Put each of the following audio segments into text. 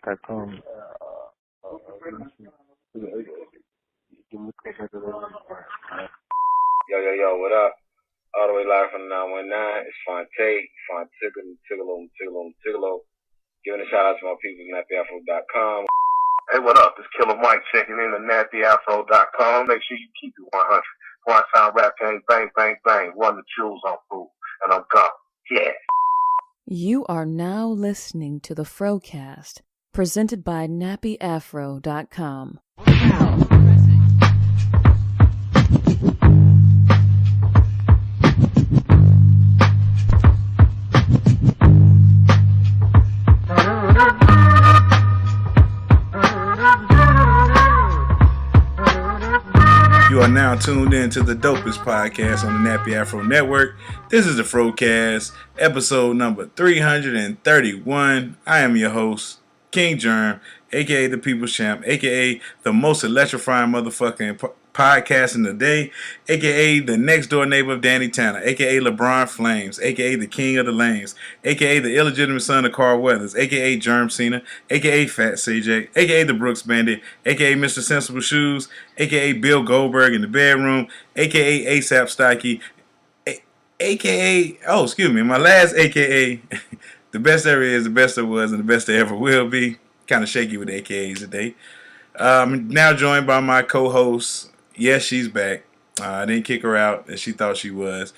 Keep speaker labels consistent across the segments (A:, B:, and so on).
A: com.
B: Yo, what up? All the way live from 919. It's Fonte, Giving a shout out to my people at nappyafro.com.
C: Hey, what up? It's Killer Mike checking in at nappyafro.com. Make sure you keep it 100. One time rap game, bang, bang, bang. Run the jewels on food. And I'm gone. Yeah.
D: You are now listening to the FROCAST, presented by nappyafro.com.
E: You are now tuned in to the dopest podcast on the Nappy Afro Network. This is the FROCAST, episode number 331. I am your host, King Jerm, a.k.a. the People's Champ, a.k.a. the most electrifying motherfucking podcast in the day, a.k.a. the next door neighbor of Danny Tanner, a.k.a. LeBron Flames, a.k.a. the King of the Lanes, a.k.a. the illegitimate son of Carl Weathers, a.k.a. Jerm Cena, a.k.a. Fat CJ, a.k.a. the Brooks Bandit, a.k.a. Mr. Sensible Shoes, a.k.a. Bill Goldberg in the bedroom, a.k.a. ASAP Stocky, a.k.a. my last a.k.a. the best there is, the best there was, and the best there ever will be. Kind of shaky with AKAs today. Now joined by my co-host. Yes, she's back. I didn't kick her out as she thought she was.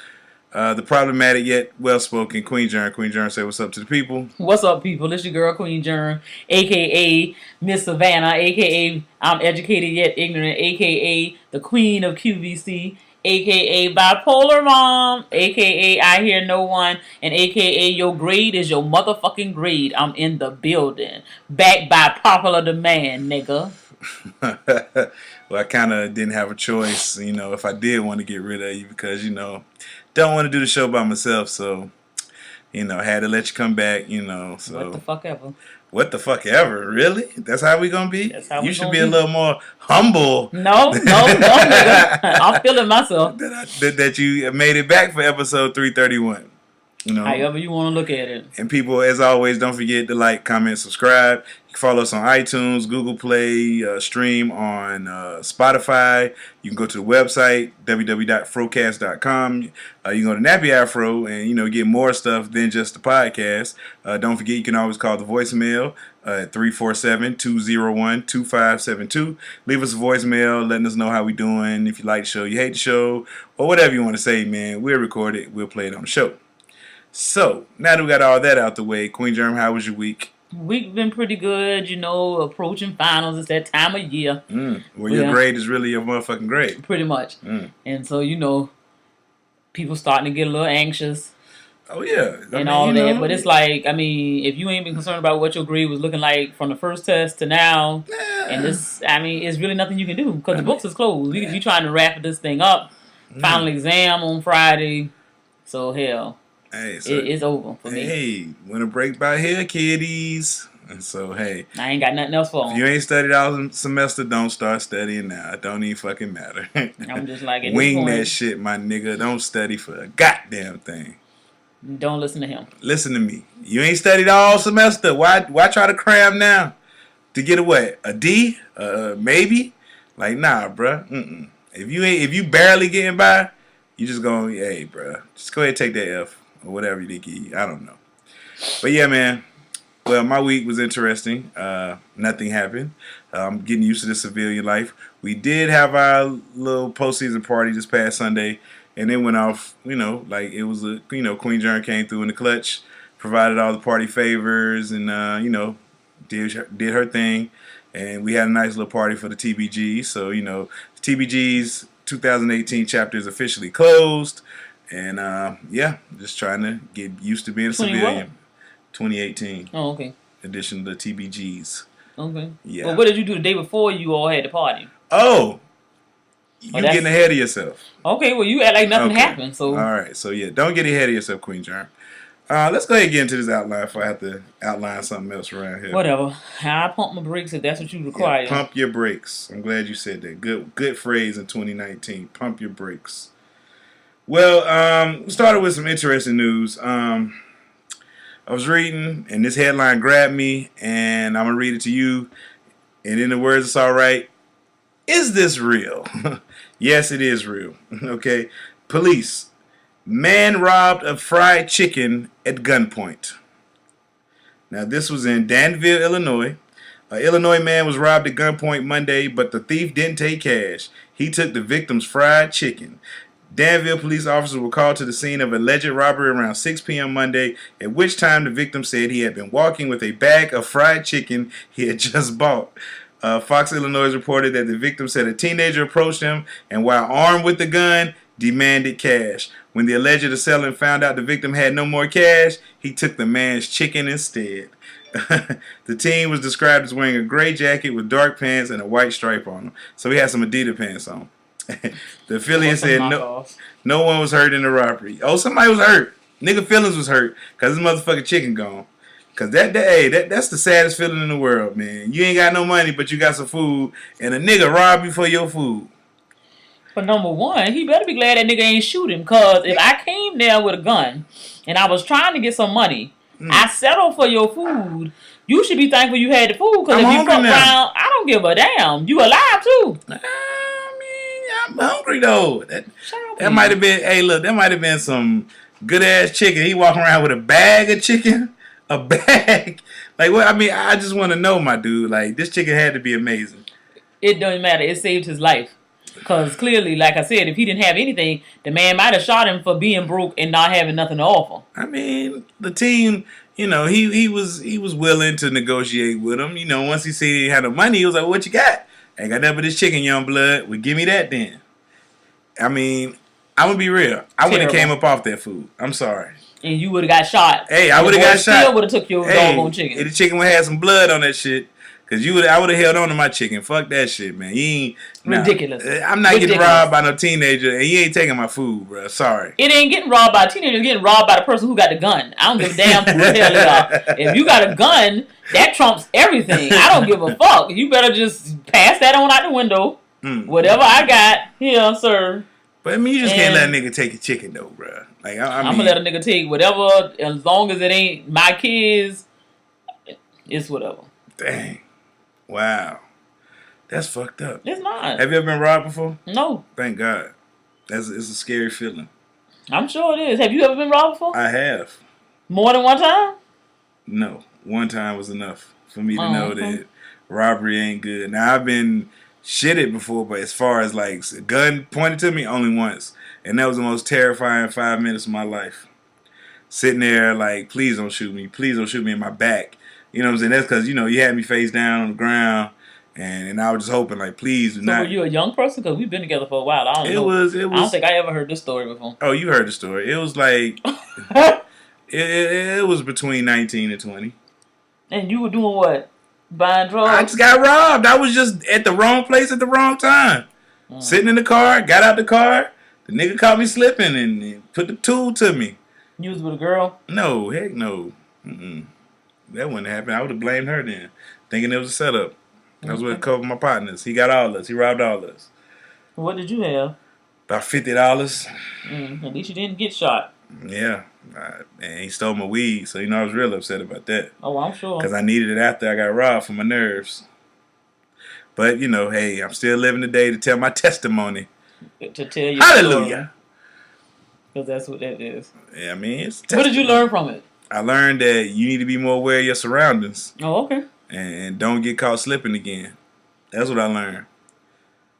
E: The problematic yet well-spoken Queen Jerm. Queen Jerm, say what's up to the people.
F: What's up, people? It's your girl, Queen Jerm, a.k.a. Miss Savannah, a.k.a. I'm educated yet ignorant, a.k.a. the Queen of QVC, a.k.a. Bipolar Mom, a.k.a. I hear no one, and a.k.a. your grade is your motherfucking grade. I'm in the building. Backed by popular demand, nigga.
E: Well, I kind of didn't have a choice, if I did want to get rid of you because, don't want to do the show by myself. So, had to let you come back, so.
F: What the fuck ever.
E: What the fuck ever? Really? That's how we gonna be?
F: That's how
E: you
F: we
E: should be a little more humble.
F: No, nigga. I'm feeling myself.
E: That you made it back for episode 331.
F: However you want to look at it.
E: And people, as always, don't forget to like, comment, subscribe. You can follow us on iTunes, Google Play, stream on Spotify. You can go to the website, www.frocast.com. You can go to Nappy Afro and, get more stuff than just the podcast. Don't forget, you can always call the voicemail at 347-201-2572. Leave us a voicemail letting us know how we doing. If you like the show, you hate the show, or whatever you want to say, man. We'll record it. We'll play it on the show. So, now that we got all that out the way, Queen Jerm, how was your week?
F: Week been pretty good, approaching finals. It's that time of year.
E: Your grade is really your motherfucking grade.
F: Pretty much. And so, people starting to get a little anxious.
E: Oh, yeah.
F: All that. But it's like, if you ain't been concerned about what your grade was looking like from the first test to now, and this, it's really nothing you can do because the books is closed. We trying to wrap this thing up. Final exam on Friday. So, hell.
E: Hey, so,
F: it's over for me.
E: Hey, winter break by here, kiddies. And so, hey.
F: I ain't got nothing else for them.
E: If you ain't studied all semester, don't start studying now. It don't even fucking matter.
F: I'm just like,
E: wing that shit, my nigga. Don't study for a goddamn thing.
F: Don't listen to him.
E: Listen to me. You ain't studied all semester. Why try to cram now? To get a what? A D? Maybe? Like, nah, bruh. If you barely getting by, you just going, hey, bruh. Just go ahead and take that F. Or whatever you think you, I don't know. But yeah, man. Well, my week was interesting. Nothing happened. I'm getting used to the civilian life. We did have our little postseason party this past Sunday, and it went off, like it was Queen Jerm came through in the clutch, provided all the party favors, and, did her thing. And we had a nice little party for the TBGs. So, TBG's 2018 chapter is officially closed. And, just trying to get used to being a civilian. 2018.
F: Oh, okay.
E: Edition of the TBGs.
F: Okay.
E: Yeah.
F: Well, what did you do the day before you all had the party?
E: Oh! You getting ahead of yourself.
F: Okay, well, you act like nothing happened, so...
E: All right, so yeah, don't get ahead of yourself, Queen Jerm. Let's go ahead and get into this outline before I have to outline something else around here.
F: Whatever. I pump my brakes if that's what you require.
E: Yeah, pump your brakes. I'm glad you said that. Good phrase in 2019. Pump your brakes. Well, we started with some interesting news. I was reading, and this headline grabbed me, and I'm going to read it to you. And in the words, it's all right. Is this real? Yes, it is real. Okay. Police. Man robbed of fried chicken at gunpoint. Now, this was in Danville, Illinois. An Illinois man was robbed at gunpoint Monday, but the thief didn't take cash. He took the victim's fried chicken. Danville police officers were called to the scene of alleged robbery around 6 p.m. Monday, at which time the victim said he had been walking with a bag of fried chicken he had just bought. Fox Illinois reported that the victim said a teenager approached him and, while armed with the gun, demanded cash. When the alleged assailant found out the victim had no more cash, he took the man's chicken instead. The teen was described as wearing a gray jacket with dark pants and a white stripe on them. So he had some Adidas pants on. The affiliate said no one was hurt in the robbery. Oh, somebody was hurt. Nigga feelings was hurt because his motherfucking chicken gone. Because that's the saddest feeling in the world, man. You ain't got no money, but you got some food, and a nigga robbed you for your food.
F: But number one, he better be glad that nigga ain't shoot him. Because if I came there with a gun and I was trying to get some money, I settled for your food, you should be thankful you had the food. Because if you come around, I don't give a damn. You alive too.
E: I'm hungry though. That might have been. Hey, look, that might have been some good ass chicken. He walking around with a bag of chicken, a bag. Like what? I mean, I just want to know, my dude. Like this chicken had to be amazing.
F: It doesn't matter. It saved his life. Because clearly, like I said, if he didn't have anything, the man might have shot him for being broke and not having nothing to offer.
E: I mean, the team, you know, he was willing to negotiate with him. You know, once he said he had no money, he was like, "What you got?" Ain't got nothing but this chicken, young blood. Well, give me that then. I mean, I'm going to be real. I would have came up off that food. I'm sorry.
F: And you would have got shot.
E: Hey, I would have got shot.
F: Still would have took your doggone chicken.
E: The chicken would have had some blood on that shit. Because I would have held on to my chicken. Fuck that shit, man.
F: Ridiculous.
E: I'm not getting robbed by no teenager, and you ain't taking my food, bro. Sorry.
F: It ain't getting robbed by a teenager. It's getting robbed by the person who got the gun. I don't give a damn who the hell you are. If you got a gun, that trumps everything. I don't give a fuck. You better just pass that on out the window. Whatever I got, here, sir.
E: But I mean, you just can't let a nigga take your chicken, though, bro. Like I'm
F: gonna let a nigga take whatever, as long as it ain't my kids. It's whatever.
E: Dang. Wow. That's fucked up.
F: It's not.
E: Have you ever been robbed before?
F: No.
E: Thank God. It's a scary feeling.
F: I'm sure it is. Have you ever been robbed before?
E: I have.
F: More than one time?
E: No. One time was enough for me to know that robbery ain't good. Now, I've been shitted before, but as far as like a gun pointed to me, only once. And that was the most terrifying 5 minutes of my life. Sitting there like, please don't shoot me. Please don't shoot me in my back. You know what I'm saying? That's because, you know, you had me face down on the ground, and I was just hoping, like, please do not.
F: So were you a young person? Because we've been together for a while. I don't know. I don't think I ever heard this story before.
E: Oh, you heard the story. It was like, it was between 19 and 20.
F: And you were doing what? Buying drugs?
E: I just got robbed. I was just at the wrong place at the wrong time. Sitting in the car, got out the car. The nigga caught me slipping and put the tool to me.
F: You was with a girl?
E: No, heck no. That wouldn't happen. I would have blamed her then, thinking it was a setup. I was with a couple of my partners. He got all of us. He robbed all of us.
F: What did you have?
E: About $50.
F: At least you didn't get shot.
E: Yeah. And he stole my weed, so, you know, I was real upset about that.
F: Oh, I'm sure.
E: Because I needed it after I got robbed for my nerves. But, you know, hey, I'm still living today to tell my testimony.
F: To tell you.
E: Hallelujah.
F: Because that's what that is.
E: Yeah, I mean, it's
F: what did you learn from it?
E: I learned that you need to be more aware of your surroundings.
F: Oh, okay.
E: And don't get caught slipping again. That's what I learned.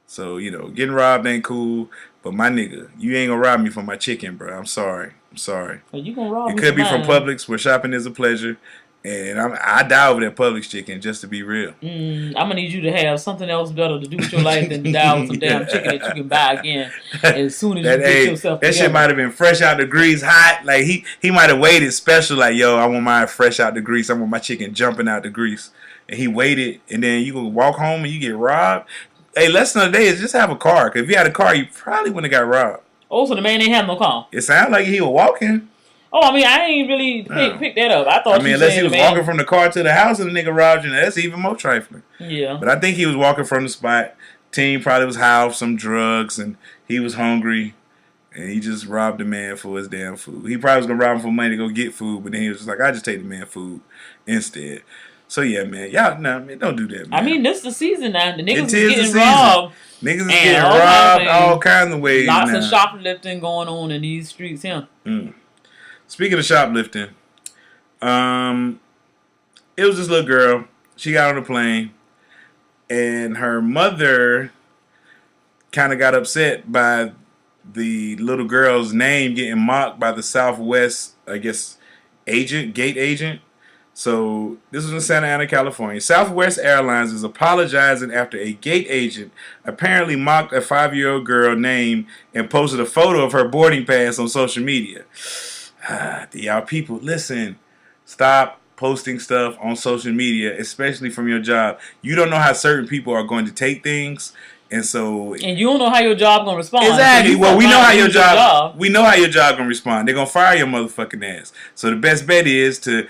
E: So, you know, getting robbed ain't cool. But my nigga, you ain't gonna rob me for my chicken, bro. I'm sorry.
F: Well, you gonna rob me?
E: It could be from Publix, where shopping is a pleasure. And I die over that Publix chicken, just to be real.
F: I'm gonna need you to have something else better to do with your life than die with some damn chicken that you can buy again as soon as you get yourself together.
E: That shit might have been fresh out the grease, hot. Like he might have waited special, like, yo, I want mine fresh out the grease. I want my chicken jumping out the grease. And he waited, and then you can walk home and you get robbed. Hey, lesson of the day is just have a car. Because if you had a car, you probably wouldn't have got robbed.
F: Oh, so the man didn't have no car?
E: It sounded like he was walking.
F: Oh, I mean, I ain't really picked that up. I thought. I mean,
E: unless he was walking from the car to the house and the nigga robbed you, that's even more trifling.
F: Yeah.
E: But I think he was walking from the spot. Team probably was high off some drugs and he was hungry. And he just robbed the man for his damn food. He probably was going to rob him for money to go get food, but then he was just like, I just take the man food instead. So, yeah, man. Y'all, man, don't do that, man.
F: I mean, this is the season now. The niggas
E: It
F: is
E: is
F: getting robbed.
E: Niggas is getting robbed all kinds of ways
F: Lots
E: now.
F: of shoplifting going on in these streets here.
E: Speaking of shoplifting, it was this little girl. She got on the plane, and her mother kind of got upset by the little girl's name getting mocked by the Southwest, I guess, gate agent. So this was in Santa Ana, California. Southwest Airlines is apologizing after a gate agent apparently mocked a 5-year-old girl name and posted a photo of her boarding pass on social media. Y'all people, listen, stop posting stuff on social media, especially from your job. You don't know how certain people are going to take things. And you don't know how your job gonna respond. Exactly. Well, we know how your job. We know how your job gonna respond. They're gonna fire your motherfucking ass. So the best bet is to,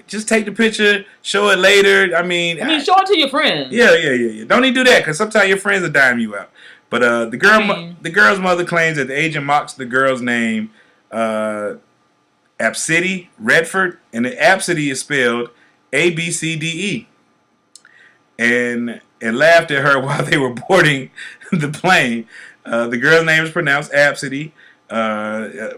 E: just take the picture, show it later. I mean,
F: show it to your friends.
E: Yeah. Don't even do that, because sometimes your friends will dime you out. But the girl's mother claims that the agent mocks the girl's name, ABCDE, Redford, and the ABCDE is spelled ABCDE. And laughed at her while they were boarding the plane. The girl's name is pronounced ABCDE.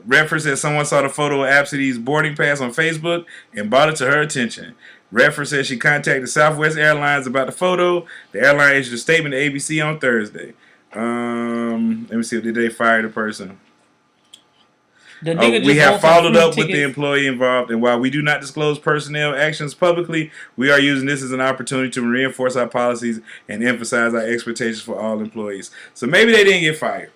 E: Redford said someone saw the photo of ABCDE's boarding pass on Facebook and brought it to her attention. Redford said she contacted Southwest Airlines about the photo. The airline issued a statement to ABC on Thursday. Let me see, did they fire the person? We have followed up with the employee involved, and while we do not disclose personnel actions publicly, we are using this as an opportunity to reinforce our policies and emphasize our expectations for all employees. So maybe they didn't get fired.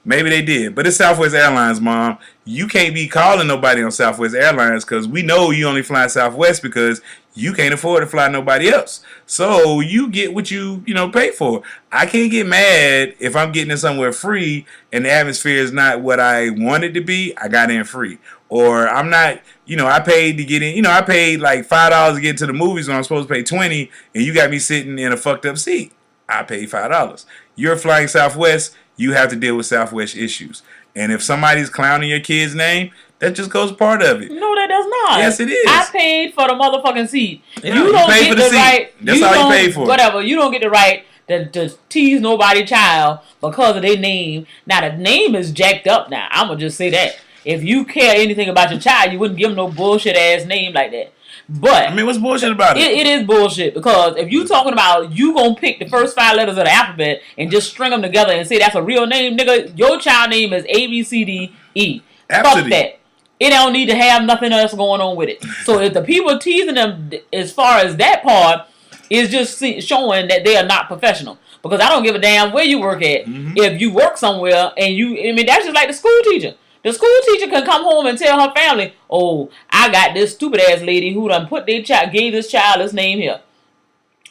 E: Maybe they did. But it's Southwest Airlines, Mom. You can't be calling nobody on Southwest Airlines, because we know you only fly Southwest because you can't afford to fly nobody else. So you get what you pay for. I can't get mad if I'm getting in somewhere free and the atmosphere is not what I wanted to be. I got in free. Or I'm not, I paid to get in. I paid like $5 to get to the movies when I'm supposed to pay $20, and you got me sitting in a fucked up seat. I paid $5. You're flying Southwest. You have to deal with Southwest issues. And if somebody's clowning your kid's name, that just goes part of it.
F: No, that does not.
E: Yes, it is.
F: I paid for the motherfucking seat.
E: Yeah, you don't get the right. That's all you paid for.
F: Whatever. You don't get the right to tease nobody's child because of their name. Now, the name is jacked up now. I'm going to just say that. If you care anything about your child, you wouldn't give them no bullshit-ass name like that. But
E: what's bullshit about it?
F: It is bullshit, because if you talking about you gonna pick the first 5 letters of the alphabet and just string them together and say that's a real name, nigga, your child name is ABCDE. Fuck that. It don't need to have nothing else going on with it. So if the people teasing them as far as that part is just showing that they are not professional. Because I don't give a damn where you work at. Mm-hmm. If you work somewhere and that's just like the school teacher. The school teacher can come home and tell her family, oh, I got this stupid ass lady who done gave this child his name here.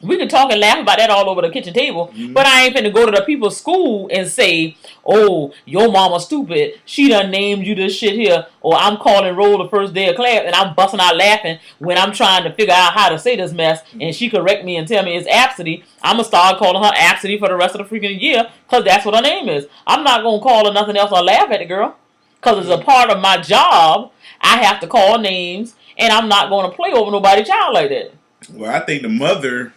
F: We can talk and laugh about that all over the kitchen table, but I ain't finna go to the people's school and say, oh, your mama stupid. She done named you this shit here. Or I'm calling roll the first day of class and I'm busting out laughing when I'm trying to figure out how to say this mess, and she correct me and tell me it's ABCDE. I'm gonna start calling her ABCDE for the rest of the freaking year, because that's what her name is. I'm not gonna call her nothing else or laugh at the girl. Because as a part of my job, I have to call names, and I'm not going to play over nobody's child like that.
E: Well, I think the mother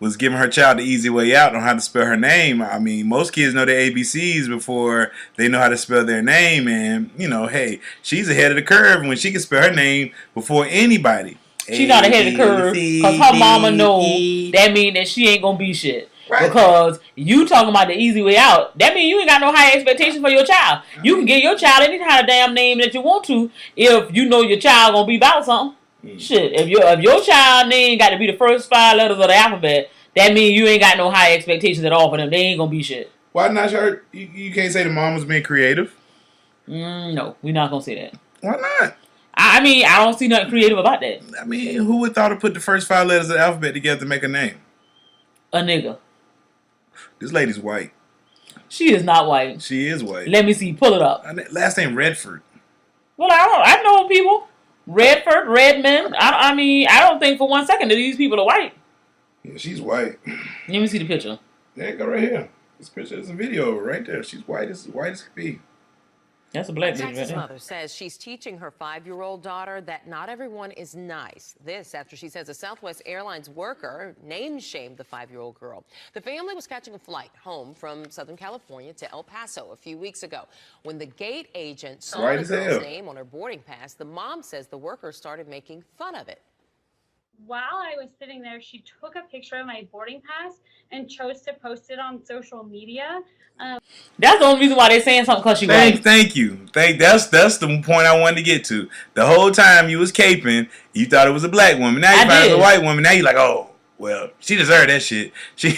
E: was giving her child the easy way out on how to spell her name. I mean, most kids know their ABCs before they know how to spell their name. And, hey, she's ahead of the curve when she can spell her name before anybody.
F: She's not ahead of the curve because her mama knows that means that she ain't going to be shit. Right. Because you talking about the easy way out, that means you ain't got no high expectations for your child. You can give your child any kind of damn name that you want to if you know your child gonna be about something. Shit, if your child name got to be the first 5 letters of the alphabet, that means you ain't got no high expectations at all for them. They ain't gonna be shit.
E: Why not? You can't say the mom was being creative.
F: No, we're not gonna say that.
E: Why not?
F: I don't see nothing creative about that.
E: I mean, who would thought to put the first 5 letters of the alphabet together to make a name?
F: A nigga.
E: This lady's white.
F: She is not white.
E: She is white.
F: Let me see. Pull it up.
E: Last name Redford.
F: Well, I know people. Redford, Redmond. I don't think for 1 second that these people are white.
E: Yeah, she's white.
F: Let me see the picture.
E: There you go, right here. This picture is a video right there. She's white as could be.
F: That's a black bitch right
A: Texas
F: there.
A: mother says she's teaching her 5-year-old daughter that not everyone is nice. This after she says a Southwest Airlines worker name-shamed the 5-year-old girl. The family was catching a flight home from Southern California to El Paso a few weeks ago. When the gate agent saw the girl's name on her boarding pass, the mom says the worker started making fun of it.
G: While I was sitting there, she took a picture of my boarding pass and chose to post it on social media.
F: That's the only reason why they're saying something, because she white.
E: Thank you. That's the point I wanted to get to. The whole time you was caping, you thought it was a black woman. Now you find it's a white woman. Now you like, oh, well, she deserved that shit. I said
F: she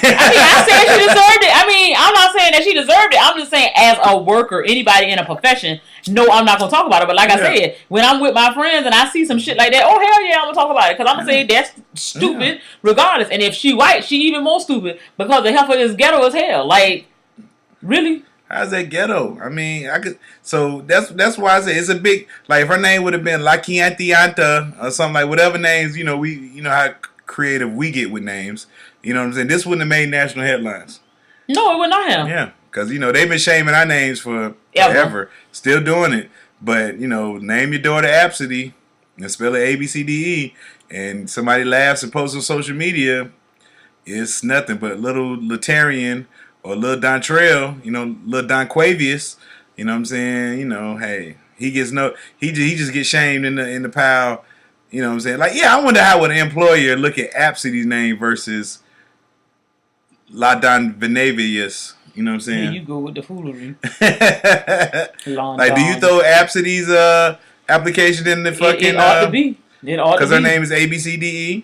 F: deserved it. I mean, I'm not saying that she deserved it. I'm just saying as a worker, anybody in a profession, no, I'm not going to talk about it. But like I said, when I'm with my friends and I see some shit like that, oh, hell yeah, I'm going to talk about it. Because I'm going to say that's stupid regardless. And if she white, she even more stupid because the heifer is ghetto as hell. Like, really?
E: How's that ghetto? I mean, I could. So that's why I say it's a big. Like if her name would have been La Quiantianta or something, like whatever names, you know how creative we get with names. You know what I'm saying? This wouldn't have made national headlines.
F: No, it would not have.
E: Yeah, because they've been shaming our names forever. Still doing it. But name your daughter ABCDE and spell it ABCDE, and somebody laughs and posts on social media. It's nothing but little Latarian. Or Lil Dontrell, Lil Donquavius, you know what I'm saying? Hey, he just gets shamed in the pile, you know what I'm saying? Like, yeah, I wonder how would an employer look at ABCDE's name versus La Donvenavius, you know what I'm saying?
F: Yeah, you go with the foolery.
E: Like, do you throw ABCDE's application in the fucking...
F: It ought to be. It ought to be.
E: Because her name is ABCDE?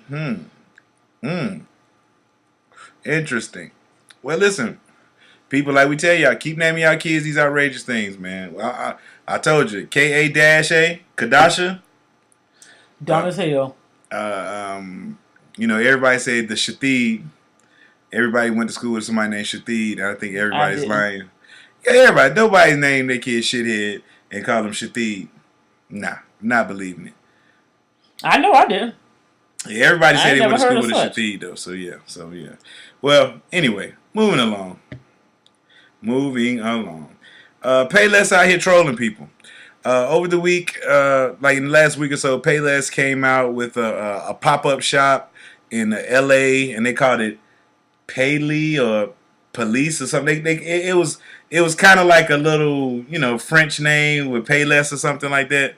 E: Interesting. Well, listen... People, like we tell y'all, keep naming y'all kids these outrageous things, man. Well, I told you, K-A-A, Kadasha.
F: Dumb as hell.
E: Everybody said the Shathid. Everybody went to school with somebody named Shathid. I think everybody's lying. Yeah, nobody's named their kid shithead and call them Shathid. Nah, not believing it.
F: I know I did.
E: Yeah, everybody said they went to school with a Shathid, though. So yeah. Well, anyway, moving along. Payless out here trolling people. Over the week, like in the last week or so, Payless came out with a pop-up shop in L.A. and they called it Payless or Police or something. It was kind of like a little French name with Payless or something like that.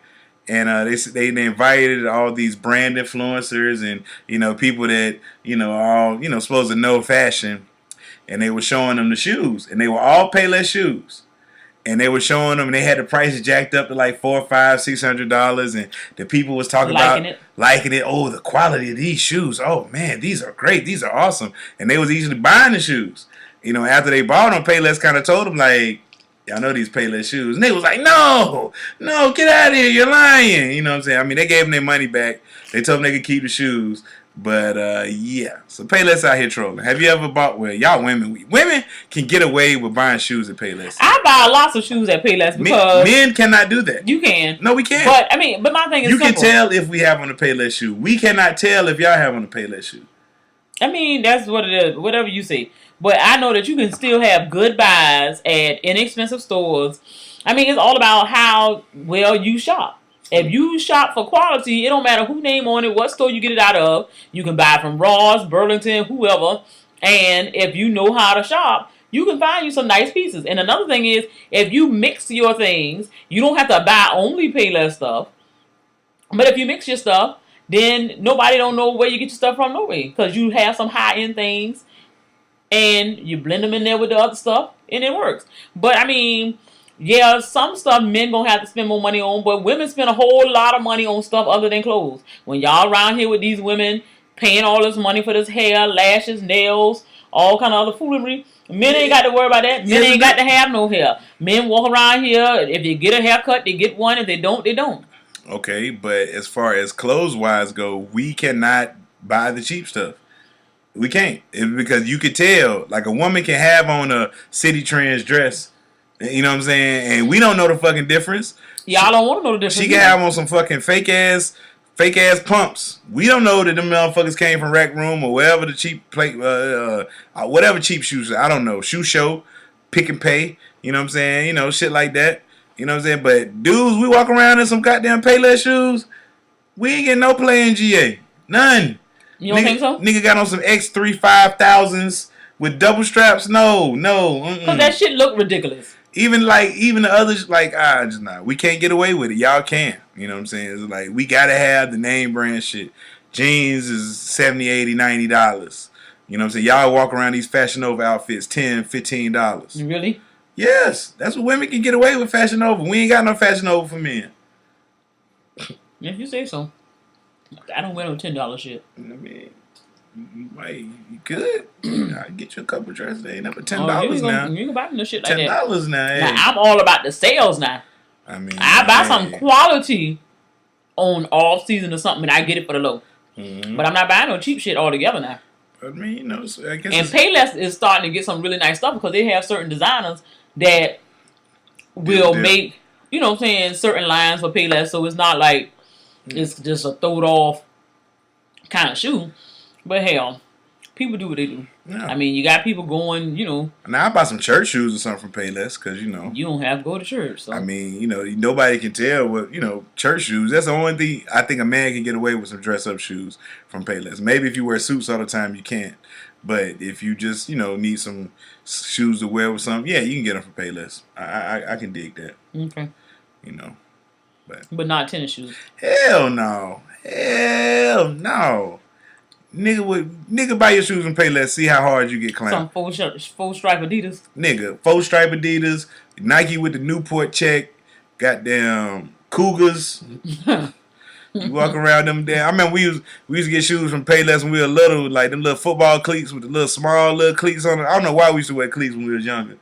E: And they invited all these brand influencers and people that all supposed to know fashion. And they were showing them the shoes, and they were all Payless shoes. And they were showing them, and they had the prices jacked up to like $400, $500, $600, and the people was talking liking it. Oh, the quality of these shoes. Oh man, these are great. These are awesome. And they was easily buying the shoes. After they bought them, Payless kind of told them like, y'all know these Payless shoes, and they was like, no, get out of here, you're lying. You know what I'm saying? I mean, they gave them their money back. They told them they could keep the shoes. But, yeah. So Payless out here trolling. Have you ever bought... Well, y'all women can get away with buying shoes at Payless.
F: I buy lots of shoes at Payless because...
E: Men cannot do that.
F: You can.
E: No, we can't.
F: But my thing is
E: you
F: simple.
E: can tell if we have on a Payless shoe. We cannot tell if y'all have on a Payless shoe.
F: I mean, that's what it is. Whatever you say. But I know that you can still have good buys at inexpensive stores. I mean, it's all about how well you shop. If you shop for quality, it don't matter who name on it, what store you get it out of. You can buy from Ross, Burlington, whoever. And if you know how to shop, you can find you some nice pieces. And another thing is, if you mix your things, you don't have to buy only Payless stuff. But if you mix your stuff, then nobody don't know where you get your stuff from no way. Because you have some high-end things, and you blend them in there with the other stuff, and it works. But, I mean... Yeah, some stuff men gonna have to spend more money on, but women spend a whole lot of money on stuff other than clothes. When y'all around here with these women paying all this money for this hair, lashes, nails, all kind of other foolery, men ain't got to worry about that. Men ain't got to have no hair. Men walk around here. If they get a haircut, they get one. If they don't, they don't.
E: Okay, but as far as clothes-wise go, we cannot buy the cheap stuff. We can't. Because you could tell, like a woman can have on a City Trends dress. You know what I'm saying? And we don't know the fucking difference.
F: Y'all don't want to know the difference.
E: She can have on some fucking fake ass pumps. We don't know that them motherfuckers came from Rec Room or wherever the cheap whatever cheap shoes. I don't know. Shoe Show, Pick and Pay. You know what I'm saying? Shit like that. You know what I'm saying? But dudes, we walk around in some goddamn Payless shoes. We ain't getting no play in GA. None.
F: You don't think so?
E: Nigga got on some X3 5000s with double straps. No.
F: Because that shit look ridiculous.
E: Even the others, like, just not. We can't get away with it. Y'all can. You know what I'm saying? It's like, we gotta have the name brand shit. Jeans is $70, $80, $90. You know what I'm saying? Y'all walk around these Fashion Nova outfits, $10, $15.
F: Really?
E: Yes. That's what women can get away with Fashion Nova. We ain't got no Fashion Nova for men.
F: If you say so. I don't wear no $10 shit.
E: I mean, you could. I get you a couple dresses. They ain't up at $10 now.
F: You can buy no shit like
E: $10
F: that.
E: now. Hey.
F: Now, I'm all about the sales now.
E: I mean,
F: I buy some quality on off season or something, and I get it for the low. Mm-hmm. But I'm not buying no cheap shit altogether now.
E: I mean, you know, so I guess.
F: And Payless is starting to get some really nice stuff because they have certain designers that will make, you know what I'm saying, certain lines for Payless. So it's not like it's just a throwed off kind of shoe. But hell, people do what they do. Yeah. I mean, you got people going, you know.
E: Now I buy some church shoes or something from Payless because, you know.
F: You don't have to go to church. So.
E: I mean, you know, nobody can tell what, you know, church shoes. That's the only thing I think a man can get away with, some dress up shoes from Payless. Maybe if you wear suits all the time, you can't. But if you just, you know, need some shoes to wear with something, yeah, you can get them from Payless. I can dig that.
F: Okay.
E: You know.
F: But not tennis shoes.
E: Hell no. Hell no. Nigga buy your shoes and Payless. See how hard you get clamped.
F: Some full stripe Adidas.
E: Nigga, full stripe Adidas, Nike with the Newport check, goddamn Cougars. You walk around them damn. I remember we used to get shoes from Payless when we were little, like them little football cleats with the little small little cleats on it. I don't know why we used to wear cleats when we was younger.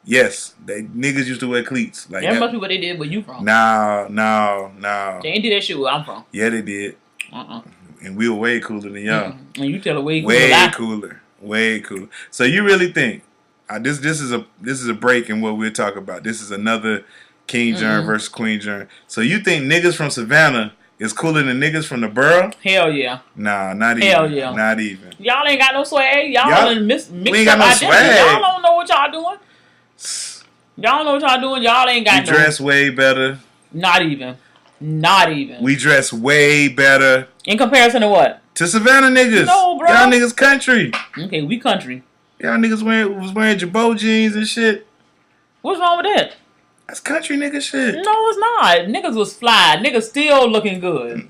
E: Yes, niggas used to wear cleats. Like
F: that must be what they did where you from.
E: No.
F: They ain't do that shit where I'm from.
E: Yeah, they did. And we were way cooler than y'all.
F: And you tell her way
E: cooler. Way cooler. So you really think this is a break in what we're talking about. This is another King Jerm versus Queen Jerm. So you think niggas from Savannah is cooler than niggas from the borough?
F: Hell yeah.
E: Nah, not even.
F: Hell yeah.
E: Not even.
F: Y'all ain't got no swag. Y'all mixed
E: we ain't got no
F: identity.
E: swag.
F: Y'all don't know what y'all doing. Y'all know what y'all doing. Y'all ain't got
E: we dress way better.
F: Not even.
E: We dress way better.
F: In comparison to what?
E: To Savannah niggas.
F: No, bro.
E: Y'all niggas country.
F: Okay, we country.
E: Y'all niggas was wearing Jabot jeans and shit.
F: What's wrong with that?
E: That's country nigga shit.
F: No, it's not. Niggas was fly. Niggas still looking good.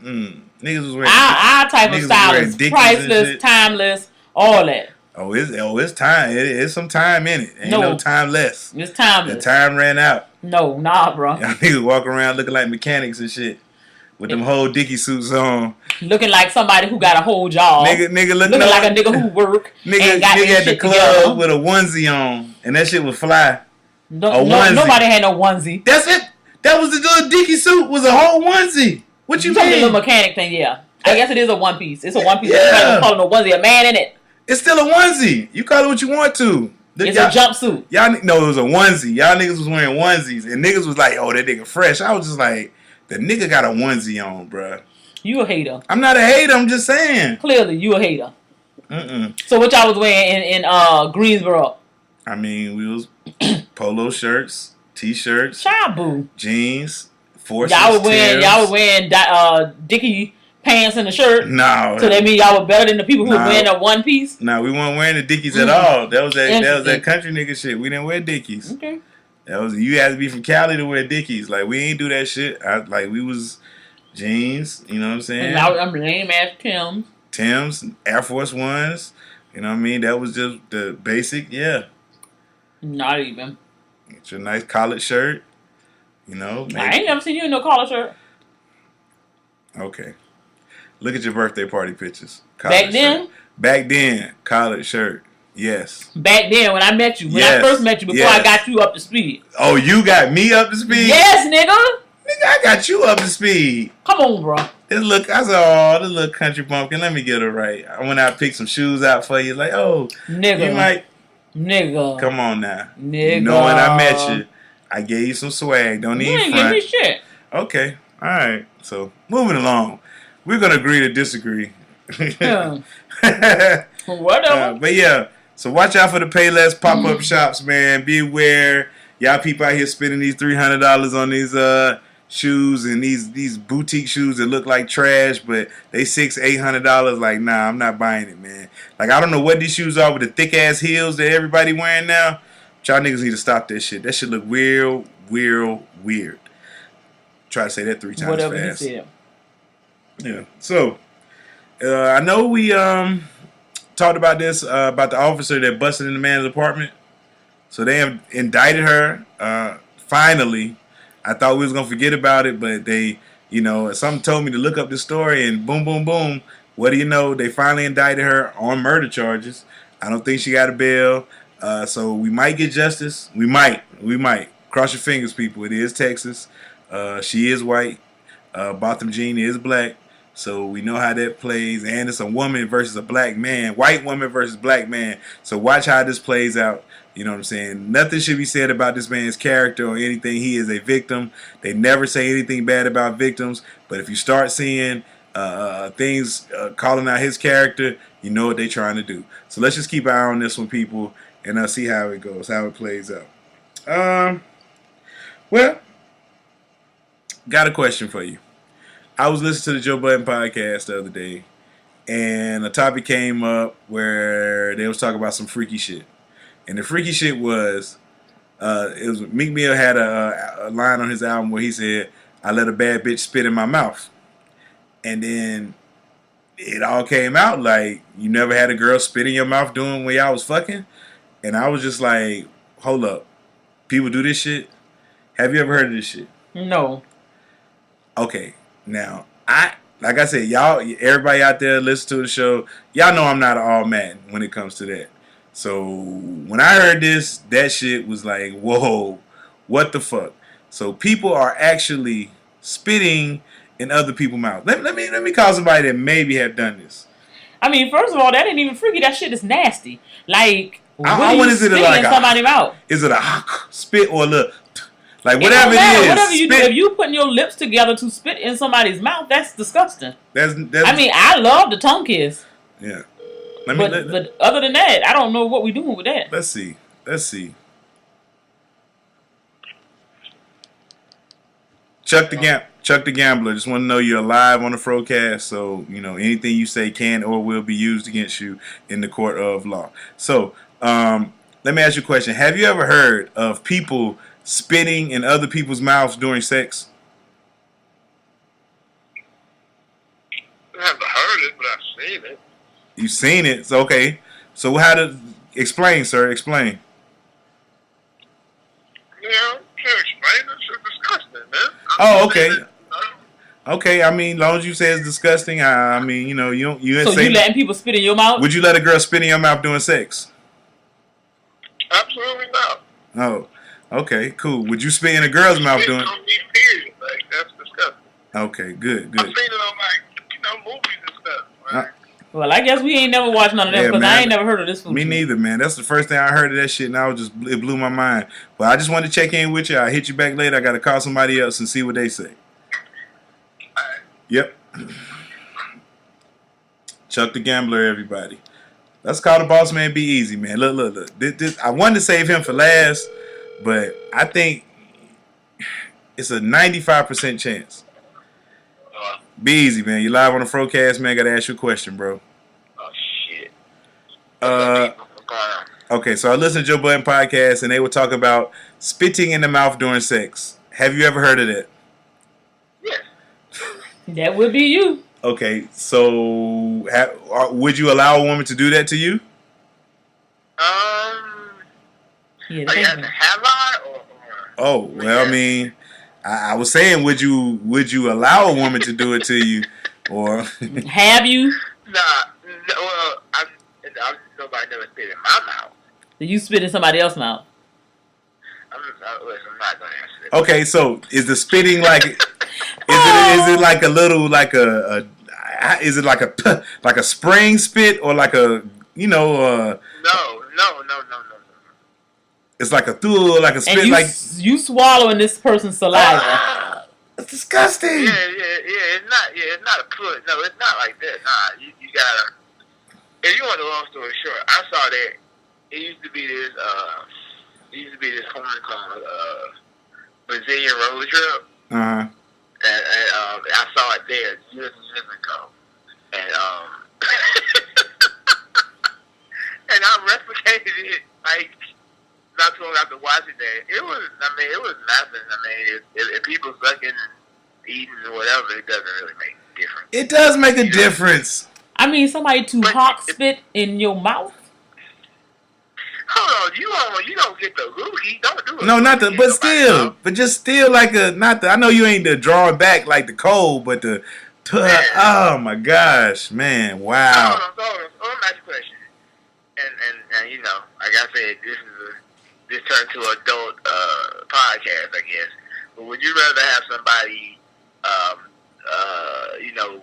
E: Niggas was wearing
F: our type of style is priceless, timeless, all that.
E: Oh, it's time. It's some time in it. Ain't no time less.
F: It's timeless.
E: The time ran out.
F: No, nah, bro.
E: Y'all niggas walk around looking like mechanics and shit. With them whole Dickie suits on.
F: Looking like somebody who got a whole job.
E: Nigga
F: looking like a nigga who work.
E: Nigga at the club with a onesie on. And that shit was fly.
F: Nobody had no onesie.
E: That's it. That was the little Dickie suit was a whole onesie. What you mean?
F: The little mechanic thing, yeah. I guess it is a one piece. It's a one piece. Yeah. Calling a onesie a man in it.
E: It's still a onesie. You call it what you want to.
F: It's a jumpsuit.
E: No, it was a onesie. Y'all niggas was wearing onesies. And niggas was like, oh, that nigga fresh. I was just like, the nigga got a onesie on, bruh.
F: You a hater.
E: I'm not a hater. I'm just saying.
F: Clearly, you a hater. So what y'all was wearing in Greensboro?
E: I mean, we was polo shirts, t-shirts, jeans, forces.
F: Y'all were wearing Dickie pants and a shirt.
E: No.
F: So that means y'all were better than the people who were wearing a one piece?
E: No, we weren't wearing the Dickies at all. That was that country nigga shit. We didn't wear Dickies.
F: Okay.
E: You had to be from Cali to wear Dickies. Like, we ain't do that shit. We was jeans, you know what I'm saying?
F: And I'm name as Tim's.
E: Tim's, Air Force Ones. You know what I mean? That was just the basic, yeah.
F: Not even.
E: Get your nice collared shirt. You know? Maybe.
F: I ain't never seen you in no collared shirt.
E: Okay. Look at your birthday party pictures.
F: Back then?
E: Back then, collared shirt. Yes.
F: Back then, when I met you. When I first met you, before I got you up to speed.
E: Oh, you got me up to speed?
F: Yes, nigga.
E: Nigga, I got you up to speed.
F: Come on, bro.
E: I said, this little country bumpkin. Let me get it right. I went out and picked some shoes out for you. Like, oh.
F: Nigga.
E: You might.
F: Nigga.
E: Come on now.
F: Nigga.
E: You know when I met you, I gave you some swag. Don't even front.
F: You ain't give me shit.
E: Okay. All right. So, moving along. We're going to agree to disagree.
F: Whatever.
E: But yeah. So watch out for the Payless pop-up shops, man. Be aware. y'all people out here spending these $300 on these shoes and these boutique shoes that look like trash, but they $600-800. Like, nah, I'm not buying it, man. Like, I don't know what these shoes are with the thick ass heels that everybody wearing now. Y'all niggas need to stop that shit. That shit look weird. Try to say that 3 times
F: Whatever
E: fast.
F: he said.
E: Yeah. So, I know we talked about this about the officer that busted in the man's apartment. So they have indicted her. Finally, I thought we was gonna forget about it, but they, something told me to look up this story, and boom, boom, boom. What do you know? They finally indicted her on murder charges. I don't think she got a bail. So we might get justice. We might. Cross your fingers, people. It is Texas. She is white. Botham Jean is black. So we know how that plays. And it's a woman versus a black man. White woman versus black man. So watch how this plays out. You know what I'm saying? Nothing should be said about this man's character or anything. He is a victim. They never say anything bad about victims. But if you start seeing things calling out his character, you know what they're trying to do. So let's just keep an eye on this one, people, and see how it goes, how it plays out. Well, got a question for you. I was listening to the Joe Budden podcast the other day, and a topic came up where they was talking about some freaky shit. And the freaky shit was, it was Meek Mill had a line on his album where he said, "I let a bad bitch spit in my mouth." And then it all came out like, you never had a girl spit in your mouth doing when y'all was fucking? And I was just like, hold up. People do this shit? Have you ever heard of this shit?
F: No.
E: Okay. Now, like I said, y'all, everybody out there listen to the show, y'all know I'm not an all man when it comes to that. So when I heard this, that shit was like, whoa, what the fuck? So people are actually spitting in other people's mouths. Let me call somebody that maybe have done this.
F: I mean, first of all, that ain't even freaky. That shit is nasty. Like,
E: when is it like
F: in somebody's mouth?
E: Is it a spit or a little, like whatever it is?
F: Whatever you do, if you putting your lips together to spit in somebody's mouth, that's disgusting.
E: That's
F: I mean, I love the tongue kiss.
E: Yeah.
F: But other than that, I don't know what we're doing with that.
E: Let's see. Chuck the Gambler. Just want to know you're live on the FROCAST, so anything you say can or will be used against you in the court of law. So let me ask you a question. Have you ever heard of people spitting in other people's mouths during sex?
C: I haven't heard it, but I've seen it.
E: You've seen it. So, okay. So how to explain, sir? Explain.
C: Can't explain it. It's disgusting, man.
E: Oh, okay. Okay, I mean, as long as you say it's disgusting, I mean, you don't.
F: So you letting people spit in your mouth?
E: Would you let a girl spit in your mouth during sex?
C: Absolutely not.
E: Oh, okay, cool. Would you spit in a girl's mouth doing?
C: Period. Like, that's disgusting.
E: Okay, good.
C: I've seen it on movies and stuff. Right?
F: Well, I guess we ain't never watched none of them because I ain't never heard of this food.
E: Me neither, man. That's the first thing I heard of that shit, and it blew my mind. But I just wanted to check in with you. I'll hit you back later. I got to call somebody else and see what they say. Yep. Chuck the Gambler, everybody. Let's call the boss man Be Easy, man. Look. This, I wanted to save him for last, but I think it's a 95% chance. Be Easy, man. You live on the FROCAST, man. Got to ask you a question, bro.
C: Oh, shit.
E: Okay, so I listened to Joe Budden podcast, and they were talking about spitting in the mouth during sex. Have you ever heard of that?
C: Yes.
F: That would be you.
E: Okay, so would you allow a woman to do that to you?
F: Yeah,
C: have I? Or
E: oh, well, I mean, I was saying, would you allow a woman to do it to you, or
F: have you?
C: Nah. Well, nobody never spit in my mouth.
F: You spit in somebody else's mouth.
C: I'm not going to answer that.
E: Okay, so is the spitting like? Is it like a little is it like a spring spit or like a
C: No.
E: It's like a through like a spit
F: and you swallowing this person's saliva.
E: It's disgusting.
C: Yeah. It's not a put. No, it's not like that. Nah, you gotta. If you want the long story short, I saw that it used to be this there used to be this porn called Brazilian Road Trip.
E: Uh-huh.
C: And I saw it there years and years ago. And and I replicated it like not too long after watching that. It was nothing. I mean, if people sucking and eating or whatever, it doesn't really make a difference.
E: It does make a difference.
F: I mean, somebody to hawk spit in your mouth.
C: Hold on, you don't get the loogie. Don't do it.
E: No, not the, but still, but just still like a, not the, I know you ain't the drawing back like the cold, but the, oh my gosh, man, wow.
C: Hold on, let me ask you a question. And you know, like I said, this turned to an adult podcast, I guess. But would you rather have somebody, you know,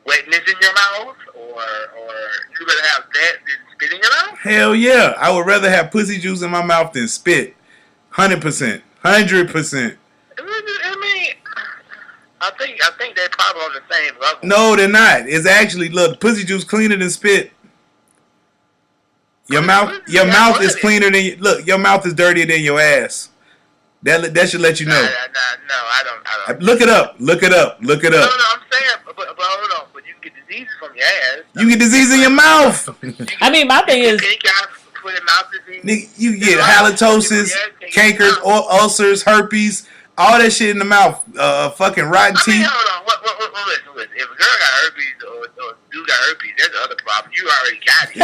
C: wetness in your mouth, or you rather have that than spit in your mouth?
E: Hell yeah, I would rather have pussy juice in my mouth than spit. 100%. 100%.
C: I mean, I think they're probably on the same level.
E: No, they're not. It's actually, look, pussy juice cleaner than spit. Your mouth is cleaner than, look, your mouth is dirtier than your ass. That should let you know.
C: No, I don't.
E: Look it up.
C: No, I'm saying, but hold on. But you can get diseases from your ass.
E: You get disease in your mouth.
F: I mean, my thing is,
E: you get halitosis, canker, ulcers, herpes, all that shit in the mouth. Fucking rotten teeth.
C: Hold on. Listen. If a girl got herpes or a dude got herpes, that's the other problem. You already got it.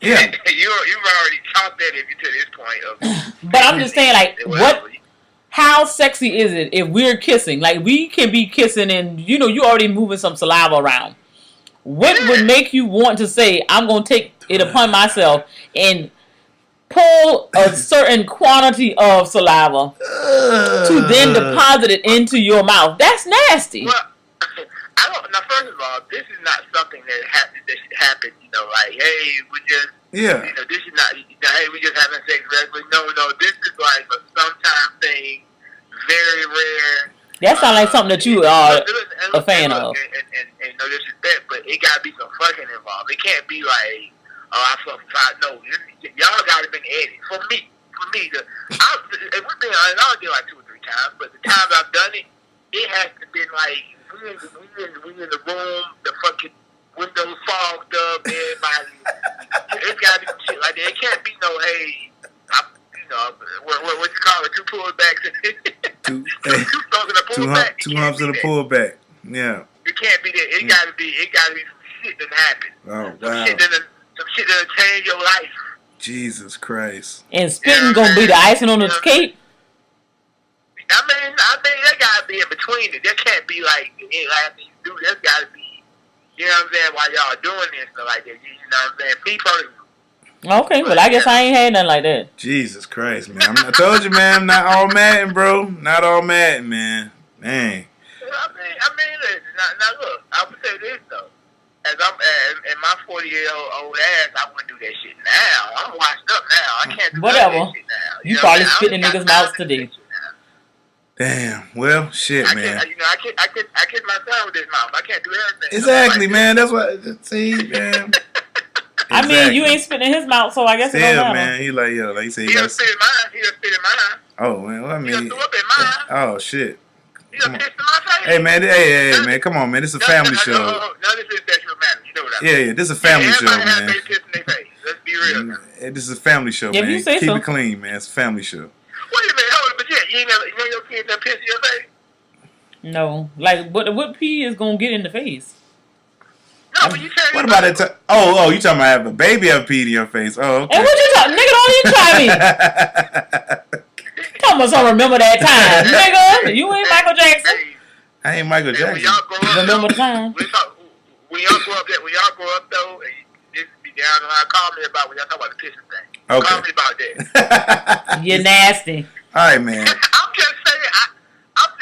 E: Yeah.
C: You've already caught that if you to this point of.
F: but I'm just saying, like, how sexy is it if we're kissing? Like, we can be kissing and, you know, you already moving some saliva around. What would make you want to say, I'm going to take it upon myself and pull a certain quantity of saliva to then deposit it into your mouth? That's nasty.
C: Well, I don't. Now, first of all, this is not something that should happen. You know, like, hey, we just.
E: Yeah.
C: You know, this is not. Hey, we just having sex regularly. No. This is like a sometime thing, very rare.
F: That sounds like something that you are a fan of.
C: And no disrespect, but it gotta be some fucking involved. It can't be like, oh, I fucking tried. No, y'all gotta been edited. For me, if we've been, I only did like 2 or 3 times, but the times I've done it, it has to been like we in the room, the fucking windows fogged up, everybody. It's gotta be some shit like that. It can't be no, hey, you know, what you call it, 2 pullbacks. Two humps and a
E: pullback. Yeah.
C: It can't be that. It gotta be some shit that happened.
E: Oh, wow.
C: Some shit that'll change your life.
E: Jesus Christ.
F: And spitting gonna be the icing on the cake?
C: I mean, that gotta be in between it. That can't be like after you do. That's gotta be, you know what I'm saying, while y'all doing this stuff like that. You know what I'm saying? Me personally.
F: Okay, well, I guess I ain't had nothing like that.
E: Jesus Christ, man. I told you, man, I'm not all Madden, bro. Not all Madden, man. Dang.
C: I mean, listen, now look, I would say this, though. As I'm in my 40-year-old ass, I wouldn't do that shit now. I'm washed up now. I can't do that shit now.
F: You probably spit in niggas' mouths today.
E: Damn. Well, shit, man.
C: I kiss my son with his mouth. I can't do everything.
E: Exactly, man. That's what. See, man.
F: I mean, you ain't spitting in his mouth, so I guess it don't matter.
E: Man, he like, yo, like he said,
C: he done spit in mine.
E: Oh, man, well, I mean,
C: he done threw up in mine.
E: Oh shit.
C: He done pissed in my face.
E: Hey, man, man, come on, man. This is a family show.
C: No, this is sexual matter. You know what I mean?
E: Yeah, this is a family show, man.
C: Everybody has piss in their face. Let's be real.
E: This is a family show, man.
F: You say
E: Keep
F: so.
E: it clean, man. It's a family show.
C: Wait a minute, hold on, but yeah, you know your kids done piss in your face?
F: No, like what pee is gonna get in the face?
C: No, but you tell me.
E: What about that? Oh, you talking about have a baby have peed in your face? Oh, okay.
F: And what you talking, nigga? Don't even try me. Come on, so remember that time, nigga. You ain't Michael Jackson.
E: I ain't Michael Jackson.
C: When y'all grow up,
F: remember the time.
C: When y'all grow up, though, and this be down the line. Call me about when y'all talk about the pissing thing.
E: Okay.
C: Call me about that.
F: You're nasty.
E: All right, man.
C: I'm just saying. I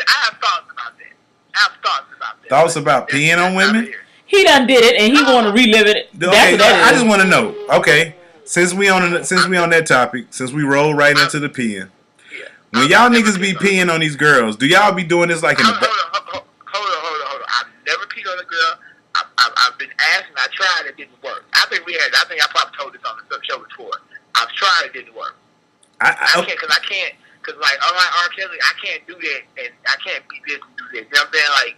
C: have thoughts about that.
E: Thoughts about peeing on women?
F: He done did it, and he want to relive it.
E: Okay, I just want to know. Okay, since we on that topic, since we roll right into the peeing, when y'all niggas be peeing on these girls, do y'all be doing this like in the?
C: Hold on. I've never peed on a girl. I've been asked and I tried. It didn't work. I think I probably told this on the show before. I've tried. It didn't work. I can't, cause like unlike R. Kelly, I can't do that, and I can't be this and do that. You know what I'm saying? Like,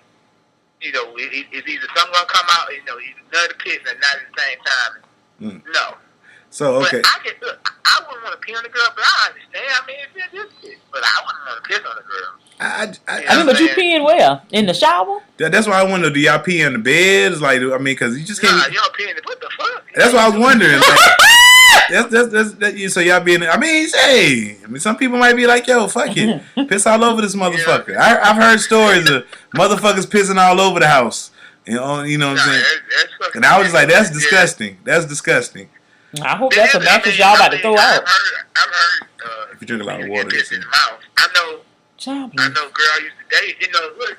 C: you know, it's either something gonna come out, you know, either none of the piss and not at the same time. No.
E: So okay.
C: But I wouldn't want to pee on the girl, but I understand. I mean, it's just piss, but I wouldn't want to piss on the girl.
F: I mean, but you peeing where? In the shower?
E: That's why I wonder. Do y'all pee in the bed? It's like, I mean, because you just can't.
C: Nah, y'all pee in the. What the fuck?
E: That's what I was wondering. That's so y'all being. I mean, hey, I mean, some people might be like, yo, fuck it, piss all over this motherfucker. Yeah. I've heard stories of motherfuckers pissing all over the house. You know what I'm saying? And I was like, that's disgusting. That's disgusting.
F: I hope that's a mattress y'all about to throw out.
C: I've heard.
E: If you drink a lot of water,
C: piss in the mouth. I know girl I used to date. You know, look.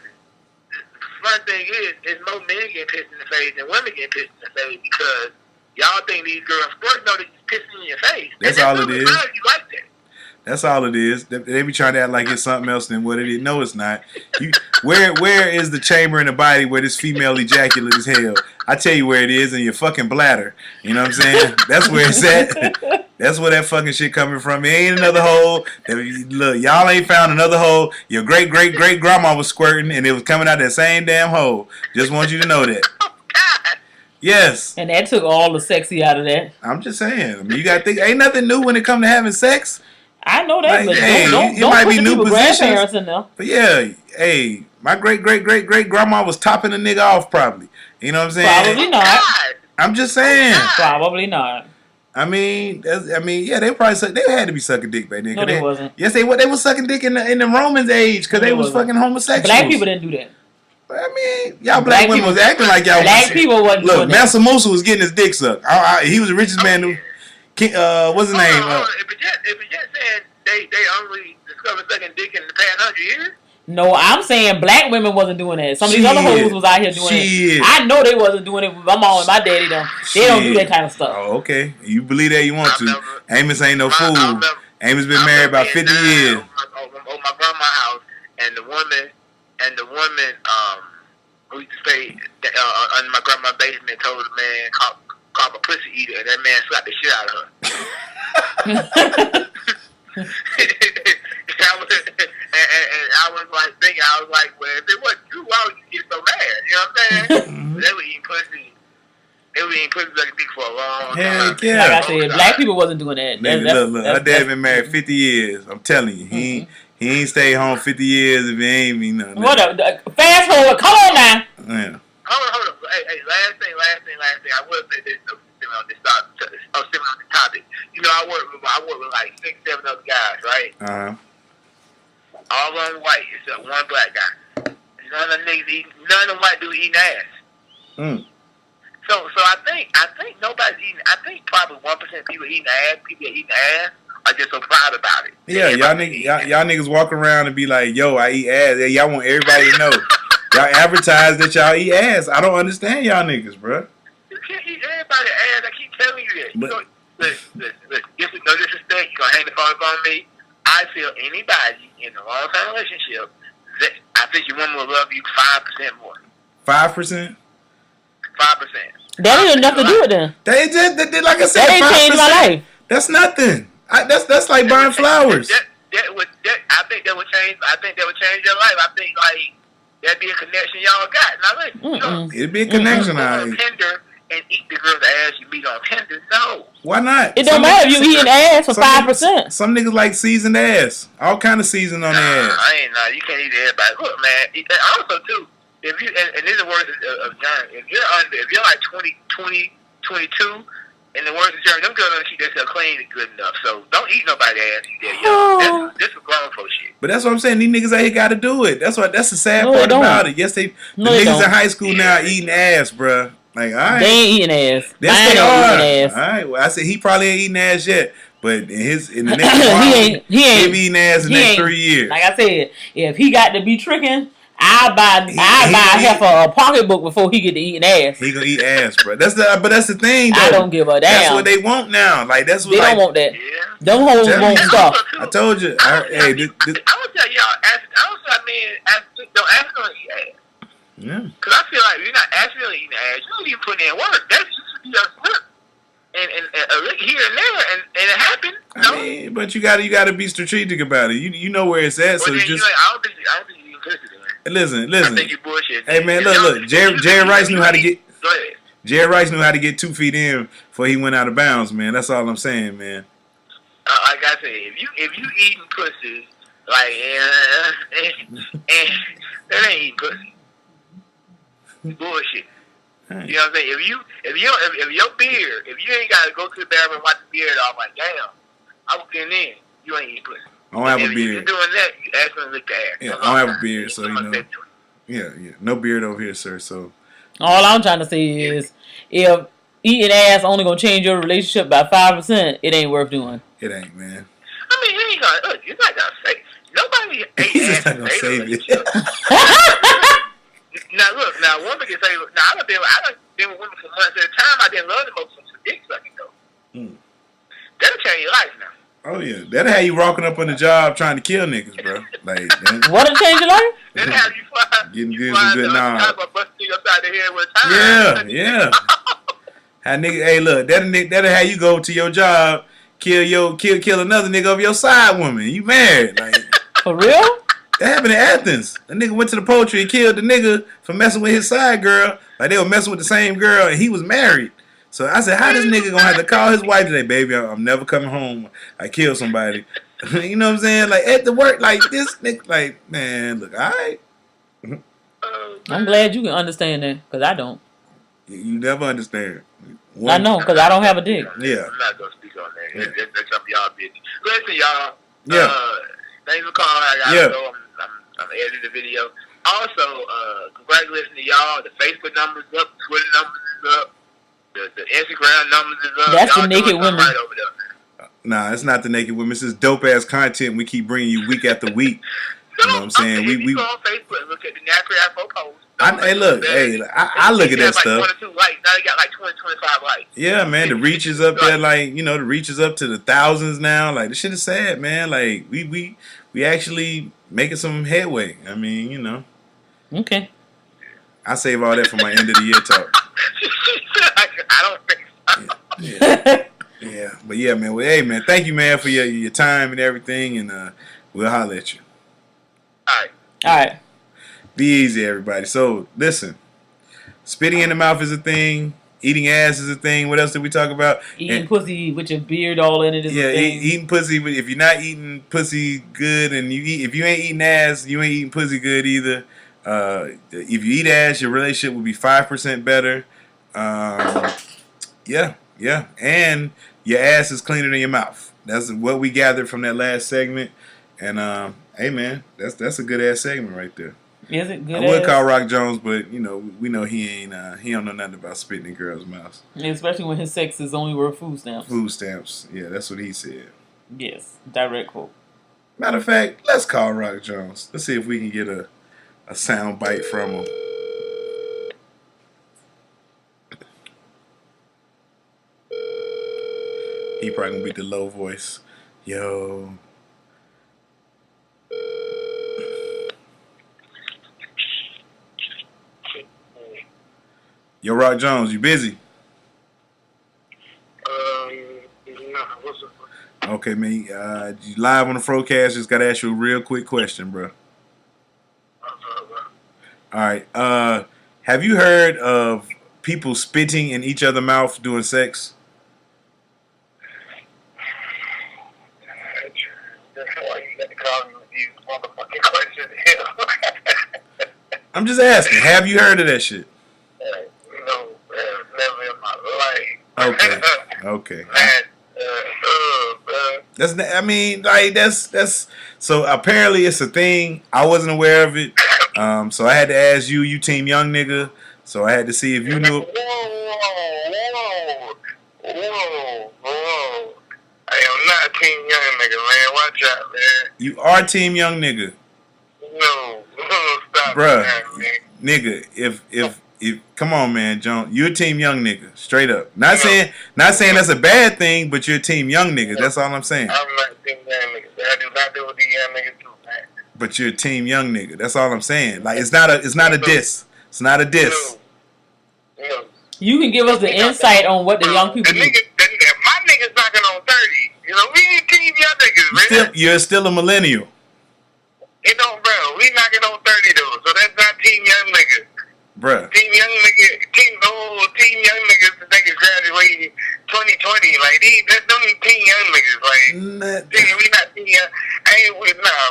C: The fun thing is more men get pissed in the face than women get pissed in the face because y'all think these girls, sports know they just pissing in your face.
E: That's all it is.
C: You like that.
E: That's all it is. They be trying to act like it's something else than what it is. No, it's not. Where is the chamber in the body where this female ejaculate is held? I tell you where it is, in your fucking bladder. You know what I'm saying? That's where it's at. That's where that fucking shit coming from. It ain't another hole. Look, y'all ain't found another hole. Your great-great-great-grandma was squirting, and it was coming out that same damn hole. Just want you to know that. Yes.
F: And that took all the sexy out of that.
E: I'm just saying. I mean, you got to think, ain't nothing new when it comes to having sex.
F: I know that,
E: like,
F: but
E: hey,
F: don't
E: might
F: put
E: be
F: the
E: new
F: people grandparents in there.
E: But yeah, hey, my great-great-great-great-grandma was topping a nigga off probably. You know what I'm saying?
F: Probably not.
E: I'm just saying.
F: Probably not.
E: I mean, yeah, they probably they had to be sucking dick back then.
F: No, they wasn't.
E: Yes, they were sucking dick in the Romans age because they was fucking homosexuals.
F: Black people didn't do that.
E: I mean, y'all black women was acting like y'all.
F: Black people wasn't doing that.
E: Look, Mansa Musa was getting his dick sucked. He was the richest man. What's his name?
C: If it just said they only discovered sucking dick in the past 100 years.
F: No, I'm saying black women wasn't doing that. Some of these other hoes was out here doing it. I know they wasn't doing it with my mom and my daddy. They don't do that kind of stuff.
E: Oh, okay. You believe that you want to. Amos ain't no fool. Amos been married about 50 years.
C: On my grandma's house, and the woman, who used to stay under my grandma's basement told the man, called a pussy eater, and that man slapped the shit out of her. I was like thinking, well, if it wasn't true, why would you get so mad? You know what I'm saying? They were eating pussy. They were eating pussy like a dick for a long time.
E: Yeah.
F: Like I said, black people wasn't doing that.
E: Look, her dad been married 50 years. I'm telling you, he ain't stayed home 50 years if he ain't mean nothing.
F: What up? Fast forward. Come on now.
E: Yeah.
C: Hold on. Hey, last thing. I will say this. Similar on the topic. You know, I work with like 6-7 other guys, right? All of them white except one black guy. None of them white dudes eating ass. So I think nobody's eating. I think probably 1% of people eating ass. People that eating ass are just so proud about it.
E: Yeah, y'all niggas walk around and be like, yo, I eat ass. Yeah, y'all want everybody to know. Y'all advertise that y'all eat ass. I don't understand y'all niggas, bro.
C: You can't eat everybody's ass. I keep telling you that. Listen, no disrespect. You're going to hang the phone up on me. I feel anybody in a long-term relationship, I think your woman will love you 5% more.
E: 5%?
C: 5%.
F: That ain't enough to do it then.
E: They like I said,
F: that ain't 5%. Changed my life.
E: That's nothing. That's like buying flowers.
C: I think that would change. I think that would change your life. I think like that'd be a connection y'all got. Now listen,
E: it'd be a connection.
C: Tinder and eat the girl's ass you meet on Tinder. No.
E: Why not?
F: It don't matter if you eating ass for 5%.
E: Some niggas like seasoned ass. All kind of season on their ass.
C: You can't eat everybody. Look, man. Also too, if you and these are words of Jerm. If you're like 20, 22. In the words of Jerm, them girls don't keep themselves clean and good enough. So don't eat nobody's ass. This is grown folks shit.
E: But that's what I'm saying. These niggas out here got to do it. That's the sad part about it. Yes, the niggas in high school now eating ass, bruh. Like, all right.
F: They ain't eating ass.
E: Yes, they
F: are.
E: Ass. All right. Well, I said he probably ain't eating ass yet. But in the next he ain't eating ass in the next 3 years.
F: Like I said, if he got to be tricking, I'll buy half a pocketbook before he get to eating ass.
E: He gonna eat ass, bro. But that's the thing, though.
F: I don't give a damn.
E: That's what they want now. Like that's what
F: they don't want that. Yeah. Them hoes won't stop.
E: I told you.
C: I would tell y'all. Don't ask them to eat ass.
E: Yeah.
C: Because I feel like you're not actually eating ass. You don't even put in work. That's just you just slip. And here and there, and it happened.
E: But you gotta be strategic about it. You know where it's at. So
C: then,
E: just
C: I don't think you pussy, man.
E: listen.
C: I think you bullshit.
E: Hey man, look. Jerry Rice knew how to get.
C: Go ahead.
E: Jerry Rice knew how to get 2 feet in before he went out of bounds, man. That's all I'm saying, man.
C: Like I said, if you eating pussy, like that ain't eating pussy. Bullshit.
E: Right.
C: You know what I'm saying? If your beard, if you ain't gotta go to the bathroom and wipe the beard off, like damn, I was getting in. You ain't eating pussy.
E: I don't have a
C: If you're
E: beard.
C: doing that, you actually lick the ass.
E: Yeah, I don't have a beard, so you know. Yeah, no beard over here, sir. So
F: All I'm trying to say is, if eating ass only gonna change your relationship by 5%, it ain't worth doing.
E: it ain't, man.
C: I mean, he ain't gonna. Look, you're not gonna say. Nobody ain't
E: He's just
C: ass
E: not gonna
C: to
E: save it.
C: Now look, now women can say, now I done been with women for months at a time. I didn't love them folks some dick sucking though. That'll change your life now.
E: Oh yeah, that'll have you rocking up on the job trying to kill niggas, bro. Like
F: What'll change your life?
C: That'll have you fly.
E: Getting
C: you
E: good
C: fly
E: and good
C: to
E: now.
C: time of busting you upside the head with a time.
E: Yeah. How nigga? Hey, look, that'll have you go to your job, kill another nigga of your side woman. You married? Like
F: For real?
E: that happened in Athens. The nigga went to the poultry and killed the nigga for messing with his side girl. Like they were messing with the same girl, and he was married. So I said, how this nigga gonna have to call his wife today, baby? I'm never coming home. I killed somebody. You know what I'm saying? Like at the work, like this nigga, like man, look, all right.
F: I'm glad you can understand that, because I don't.
E: You never understand.
F: I know, because I don't have a dick.
E: Yeah.
C: I'm not gonna speak on that. Yeah. That's up y'all business. Listen, y'all.
E: Yeah.
C: Thanks for calling. I gotta go. I'm editing the video. Also, congratulations to y'all. The Facebook numbers up, Twitter numbers is up, the Instagram numbers is up.
F: That's
C: y'all
F: the naked
C: doing something
F: women.
C: right over there.
E: Nah, it's not the naked women. It's just dope ass content we keep bringing you week after week. You know what I'm saying?
C: If you go on Facebook and look at the Nappy Afro post.
E: Hey, look, I look at that stuff.
C: Like 1 or 2 likes. Now they got like 20, 25 likes.
E: Yeah, man, the reach is up there. Like the reach is up to the thousands now. Like this shit is sad, man. Like we actually making some headway. I mean,
F: Okay.
E: I save all that for my end of the year talk.
C: I don't think so.
E: Yeah, but yeah, man. Well, hey, man, thank you, man, for your time and everything, and we'll holler at you.
C: All
F: right.
E: Be easy, everybody. So, listen. Spitting in the mouth is a thing. Eating ass is a thing. What else did we talk about?
F: Eating pussy with your beard all in it is a thing.
E: Eating pussy. If you're not eating pussy good, and if you ain't eating ass, you ain't eating pussy good either. If you eat ass, your relationship will be 5% better. Yeah, and your ass is cleaner than your mouth. That's what we gathered from that last segment. And hey, man, that's a good ass segment right there.
F: Is it good?
E: I would call Rock Jones, but we know he ain't. He don't know nothing about spitting in girls' mouths.
F: Especially when his sex is only worth food stamps.
E: Food stamps. Yeah, that's what he said.
F: Yes, direct quote.
E: Matter of fact, let's call Rock Jones. Let's see if we can get a sound bite from him. He probably gonna be the low voice. Yo. Yo, Rock Jones, you busy?
C: No, what's up?
E: Okay, man. You live on the FROCAST. Just gotta ask you a real quick question, bro. All right. Have you heard of people spitting in each other's mouth during sex? I'm just asking. Have you heard of that shit?
C: No, never in my life.
E: Okay. That's so apparently it's a thing. I wasn't aware of it. So I had to ask you. You team young nigga. So I had to see if you knew.
C: Whoa. I am not team young nigga, man. Watch out, man.
E: You are team young nigga.
C: No, stop,
E: Bruh,
C: man.
E: Nigga, if come on, man, John, you're a team young nigga, straight up. Not saying that's a bad thing, but you're a team young nigga. That's all I'm saying.
C: I'm not team young niggas. I do not do with these young niggas too, man.
E: But you're a team young nigga. That's all I'm saying. Like it's not a diss. It's not a diss.
C: No.
F: You can give us the insight on what the young people do.
C: My niggas knocking on 30. We ain't team young niggas.
E: still a millennial.
C: You know, bro, we knocking on 30 though, so that's not team young niggas.
E: Bruh.
C: Team young niggas graduating 2020. Like that's them team young niggas. Like we not team young.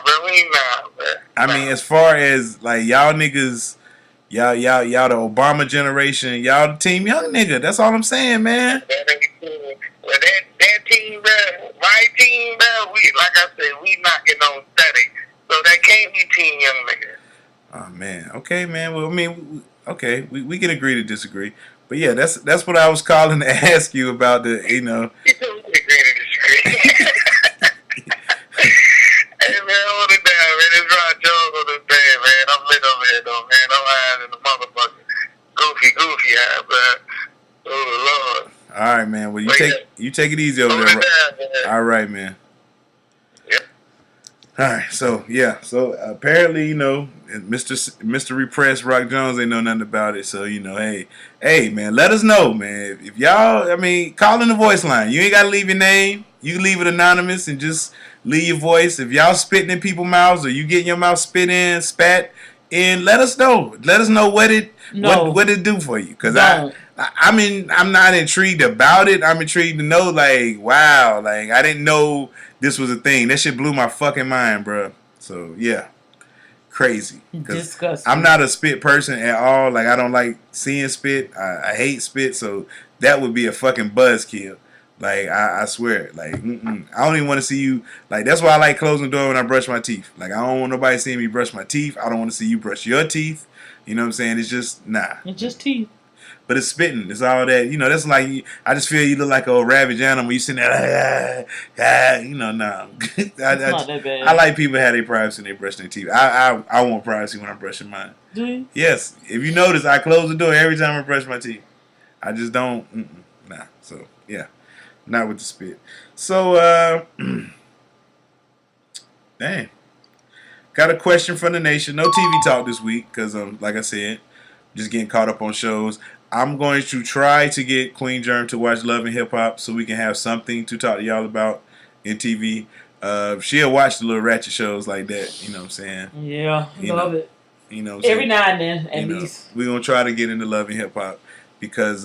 C: Bro. We nah, bro.
E: I mean, as far as like y'all niggas, y'all the Obama generation, y'all the team young nigga. That's all I'm saying, man.
C: That team, bro, my team, bro, we like I said, we knocking on 30. So that can't be team young niggas.
E: Oh man, okay, man. Well, I mean, okay, we can agree to disagree, but yeah, that's what I was calling to ask you about the, you know.
C: We can agree to disagree. Hey man, hold it down, man. It's Rod Jones on this band, man. I'm lit over here though, man. I'm high in the motherfucker. Goofy eye, bro. Oh Lord.
E: All right, man. Well, you take it easy over there.
C: Hold it down, man.
E: All right, man.
C: Yep.
E: All right, so yeah, so apparently, you know, Mr. Repressed Rock Jones ain't know nothing about it. So, you know, hey, man, let us know, man. If y'all, I mean, call in the voice line. You ain't gotta leave your name. You can leave it anonymous and just leave your voice. If y'all spitting in people's mouths or you getting your mouth spat in, let us know. Let us know what it do for you. Because I mean, I'm not intrigued about it. I'm intrigued to know, like, wow, like, I didn't know this was a thing. That shit blew my fucking mind, bro. So, yeah. Crazy.
F: Disgusting.
E: I'm not a spit person at all. Like, I don't like seeing spit. I hate spit. So, that would be a fucking buzzkill. Like, I swear. Like, I don't even want to see you. Like, that's why I like closing the door when I brush my teeth. Like, I don't want nobody seeing me brush my teeth. I don't want to see you brush your teeth. You know what I'm saying? It's just, nah.
F: It's just teeth.
E: But it's spitting. It's all that. You know, that's like, I just feel you look like a ravaged animal. You sitting there, you know, nah.
F: It's not that bad.
E: I like people that have their privacy when they brush their teeth. I want privacy when I'm brushing mine.
F: Do you?
E: Yes. If you notice, I close the door every time I brush my teeth. I just don't, nah. So, yeah. Not with the spit. So, dang. Got a question from the nation. No TV talk this week because, like I said, just getting caught up on shows. I'm going to try to get Queen Jerm to watch Love and Hip Hop so we can have something to talk to y'all about in TV. She'll watch the little ratchet shows like that. You know what I'm saying?
F: Yeah, love it.
E: You know what I'm
F: Every
E: saying?
F: now and then, at least.
E: We're going to try to get into Love and Hip Hop because,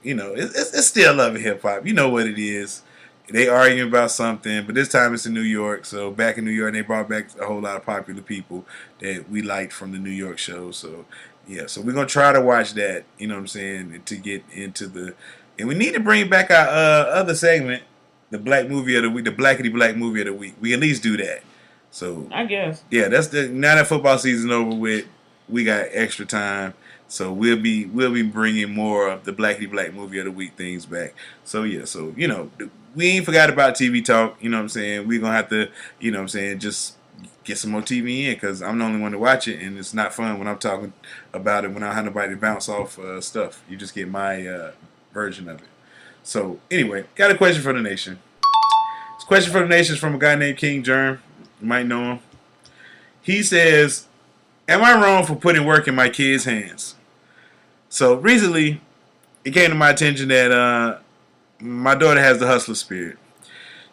E: you know, it's still Love and Hip Hop. You know what it is. They arguing about something, but this time it's in New York. So back in New York, they brought back a whole lot of popular people that we liked from the New York show. So, yeah, so we're going to try to watch that, you know what I'm saying, to get into the... And we need to bring back our other segment, the Black Movie of the Week, the Blackity Black Movie of the Week. We at least do that. So
F: I guess.
E: Yeah, that's now that football season over with, we got extra time. So we'll be bringing more of the Blackity Black Movie of the Week things back. So, yeah, so, you know, we ain't forgot about TV talk, you know what I'm saying? We're going to have to, you know what I'm saying, just get some more TV in because I'm the only one to watch it, and it's not fun when I'm talking about it when I don't have nobody to bounce off stuff. You just get my version of it. So, anyway, got a question for the nation. This question for the nation is from a guy named King Jerm. You might know him. He says, am I wrong for putting work in my kids' hands? So, recently, it came to my attention that my daughter has the hustler spirit.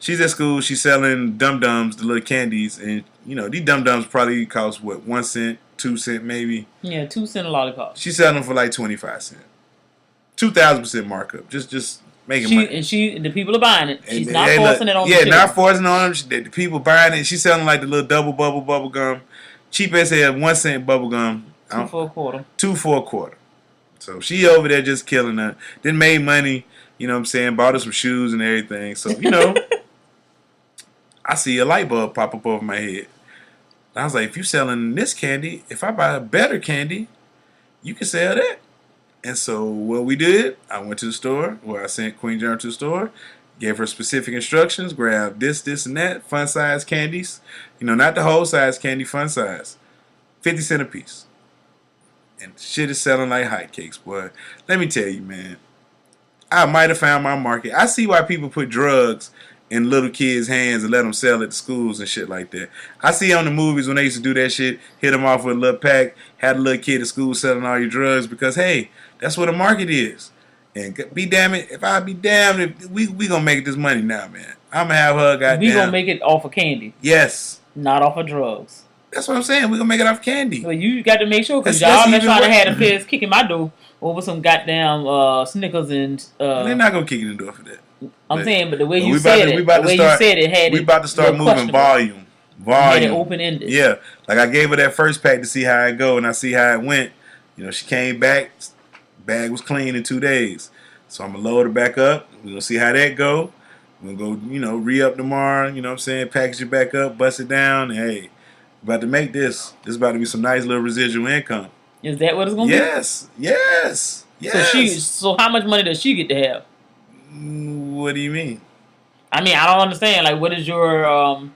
E: She's at school. She's selling dum-dums, the little candies. And, you know, these dum-dums probably cost, what, 1 cent, 2 cent maybe?
F: Yeah, 2 cent a lollipop.
E: She's selling them for like 25 cents. 2,000% markup. Just making money.
F: And the people are buying it. She's not forcing it on them.
E: Yeah, not forcing it on them. The people buying it. She's selling like the little double bubble gum. Cheap as hell, 1 cent bubble gum.
F: 2 for a quarter.
E: 2 for a quarter. So she over there just killing her. Then made money, you know what I'm saying? Bought her some shoes and everything. So, you know, I see a light bulb pop up over my head. I was like, if you selling this candy, if I buy a better candy, you can sell that. And so what we did, I went to the store where I sent Queen Jerm to the store, gave her specific instructions, grab this, and that, fun size candies. You know, not the whole size candy, fun size. 50 cents a piece. And shit is selling like hotcakes, boy. Let me tell you, man. I might have found my market. I see why people put drugs in little kids' hands and let them sell at the schools and shit like that. I see on the movies when they used to do that shit, hit them off with a little pack, had a little kid at school selling all your drugs because, hey, that's what the market is. And be damn it, if I be damned, if we gonna make this money now, man. I'm gonna have her goddamn.
F: We gonna make it off of candy.
E: Yes.
F: Not off of drugs.
E: That's what I'm saying. We gonna make it off candy.
F: Well, you got to make sure because
E: That's
F: y'all been trying to
E: even
F: have the feds kicking my door over some goddamn Snickers and.
E: They're not gonna kick in the door for that.
F: I'm saying, but the way you
E: we
F: said
E: about to-
F: it,
E: we about
F: the
E: to
F: way
E: start-
F: you said it had
E: We
F: it
E: about to start
F: little
E: moving
F: questionable.
E: volume.
F: Had it open-ended.
E: Yeah, like I gave her that first pack to see how it go, and I see how it went. You know, she came back, bag was clean in 2 days. So I'm gonna load her back up. We're gonna see how that go. We're gonna go, you know, re-up tomorrow. You know what I'm saying? Package it back up, bust it down. And hey, about to make this. This is about to be some nice little residual income.
F: Is that what it's gonna be?
E: Yes.
F: So how much money does she get to have?
E: What do you mean?
F: I mean, I don't understand. Like, what is your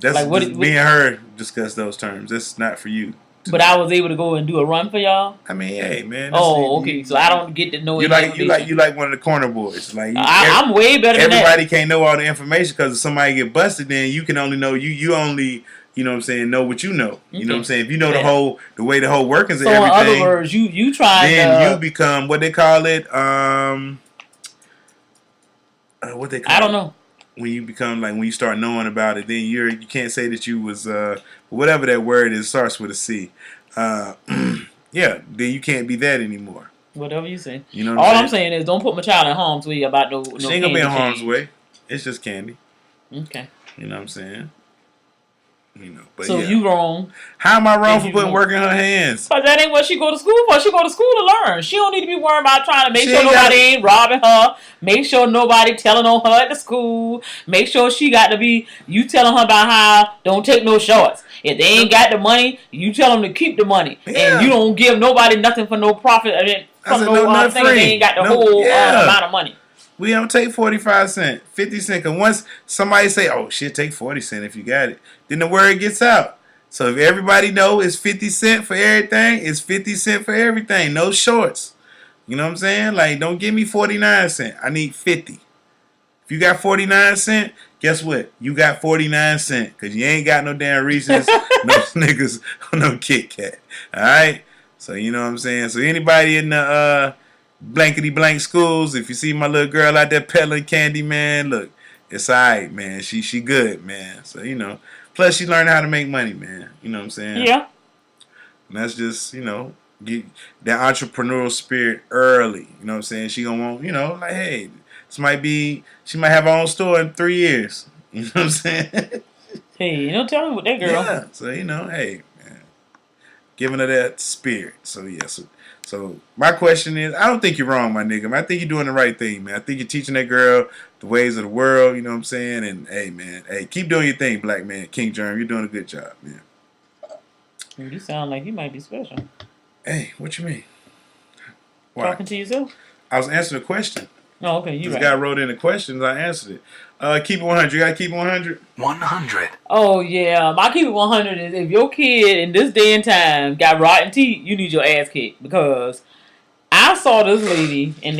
E: That's
F: like, what-
E: me and her discuss those terms. That's not for you.
F: But I was able to go and do a run for y'all.
E: I mean, hey man. that's-
F: Oh, okay. So I don't get to know
E: You
F: any
E: like one of the corner boys. Like
F: I'm way better than
E: everybody
F: that.
E: can't know all the information because if somebody get busted, then you can only know you only. You know what I'm saying? Know what you know. You know what I'm saying? If you know the way the whole workings
F: So
E: of everything.
F: in other words, you try
E: then you become what they call it. What they call
F: I don't
E: it?
F: know.
E: When you become like when you start knowing about it, then you can't say that you was whatever that word is starts with a C. Yeah, then you can't be that anymore.
F: Whatever you say.
E: You know.
F: All I'm saying is don't put my child in harm's way about no.
E: She ain't gonna be in harm's way. It's just candy.
F: Okay.
E: You know what I'm saying? You know, but
F: So
E: yeah.
F: you wrong.
E: How am I wrong for
F: you
E: putting
F: wrong.
E: work in her hands?
F: Cause that ain't what she go to school for. She go to school to learn. She don't need to be worrying about trying to make
E: She
F: sure
E: ain't
F: nobody
E: gotta-
F: ain't robbing her. Make sure nobody telling on her at the school. Make sure she got to be. You telling her about how don't take no shorts. If they ain't got the money, you tell them to keep the money,
E: Yeah.
F: and you don't give nobody nothing for no profit. From
E: said
F: no
E: nothing
F: thing.
E: free.
F: They ain't got the
E: No-
F: whole
E: yeah.
F: amount of money.
E: We don't take 45 cents, 50 cents. Cause once somebody say, "Oh shit, take 40 cents if you got it," then the word gets out. So if everybody know it's 50 cents for everything, it's 50 cents for everything. No shorts. You know what I'm saying? Like, don't give me 49 cents. I need 50. If you got 49 cents, guess what? You got 49 cents. Because you ain't got no damn Reese's, no Snickers, or no Kit Kat. Alright? So, you know what I'm saying? So, anybody in the blankety blank schools, if you see my little girl out there peddling candy, man, look, it's alright, man. She good, man. So, you know. Plus, she learned how to make money, man. You know what I'm saying?
F: Yeah.
E: And that's just, you know, get that entrepreneurial spirit early. You know what I'm saying? She gonna want, you know, like, hey, she might have her own store in 3 years. You know what I'm saying?
F: Hey, you don't tell me with that girl.
E: Yeah. So, you know, hey, man, giving her that spirit. So, yeah. So my question is, I don't think you're wrong, my nigga. Man, I think you're doing the right thing, man. I think you're teaching that girl the ways of the world. You know what I'm saying? And hey, man, hey, keep doing your thing, black man. King Jerm, you're doing a good job, man.
F: You sound like you might be special.
E: Hey, what you mean? Why?
F: Talking to yourself?
E: I was answering a question.
F: Oh, okay, you
E: This
F: right.
E: guy wrote in the questions. I answered it. Keep it 100. You got to keep it 100?
H: 100.
F: Oh, yeah. My keep it 100 is if your kid in this day and time got rotten teeth, you need your ass kicked. Because I saw this lady and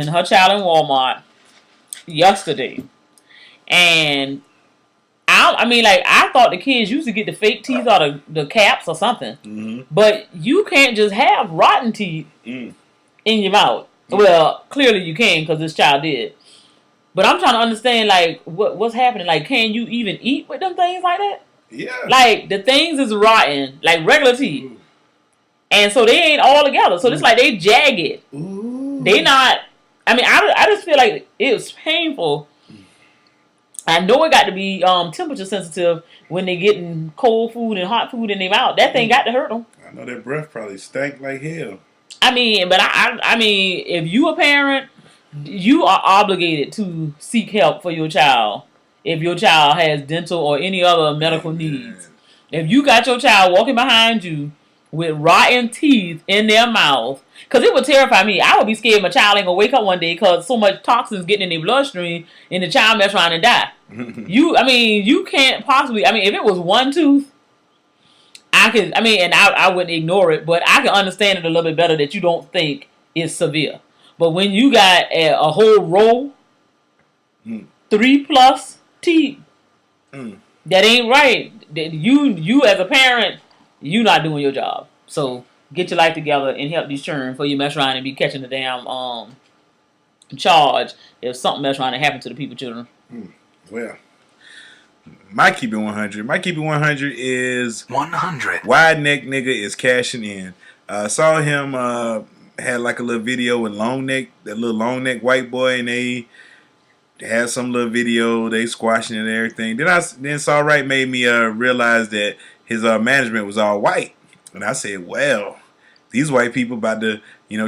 F: her child in Walmart yesterday. And I thought the kids used to get the fake teeth out of the caps or something.
E: Mm-hmm.
F: But you can't just have rotten teeth in your mouth. Well, clearly you can because this child did. But I'm trying to understand, like, what's happening. Like, can you even eat with them things like that?
E: Yeah.
F: Like, the things is rotten, like regular teeth. And so they ain't all together. So it's like they jagged.
E: Ooh.
F: They not, I just feel like it was painful. I know it got to be temperature sensitive when they getting cold food and hot food in their mouth. That thing got to hurt them.
E: I know that breath probably stank like hell.
F: But I mean, if you a parent, you are obligated to seek help for your child if your child has dental or any other medical needs. If you got your child walking behind you with rotten teeth in their mouth, because it would terrify me. I would be scared my child ain't gonna wake up one day because so much toxins getting in their bloodstream and the child mess around and die. You can't possibly. If it was one tooth, I wouldn't ignore it, but I can understand it a little bit better that you don't think it's severe. But when you got a whole row, 3+ teeth, that ain't right. You as a parent, you not doing your job. So get your life together and help these children before you mess around and be catching the damn charge if something mess around and happen to the people children.
E: Well, my keep it 100. My keep it 100 is
H: 100.
E: wide neck nigga is cashing in. Saw him had like a little video with that little long neck white boy, and they had some little video, they squashing it and everything. Then Saw Right made me realize that his management was all white. And I said, well, these white people about to,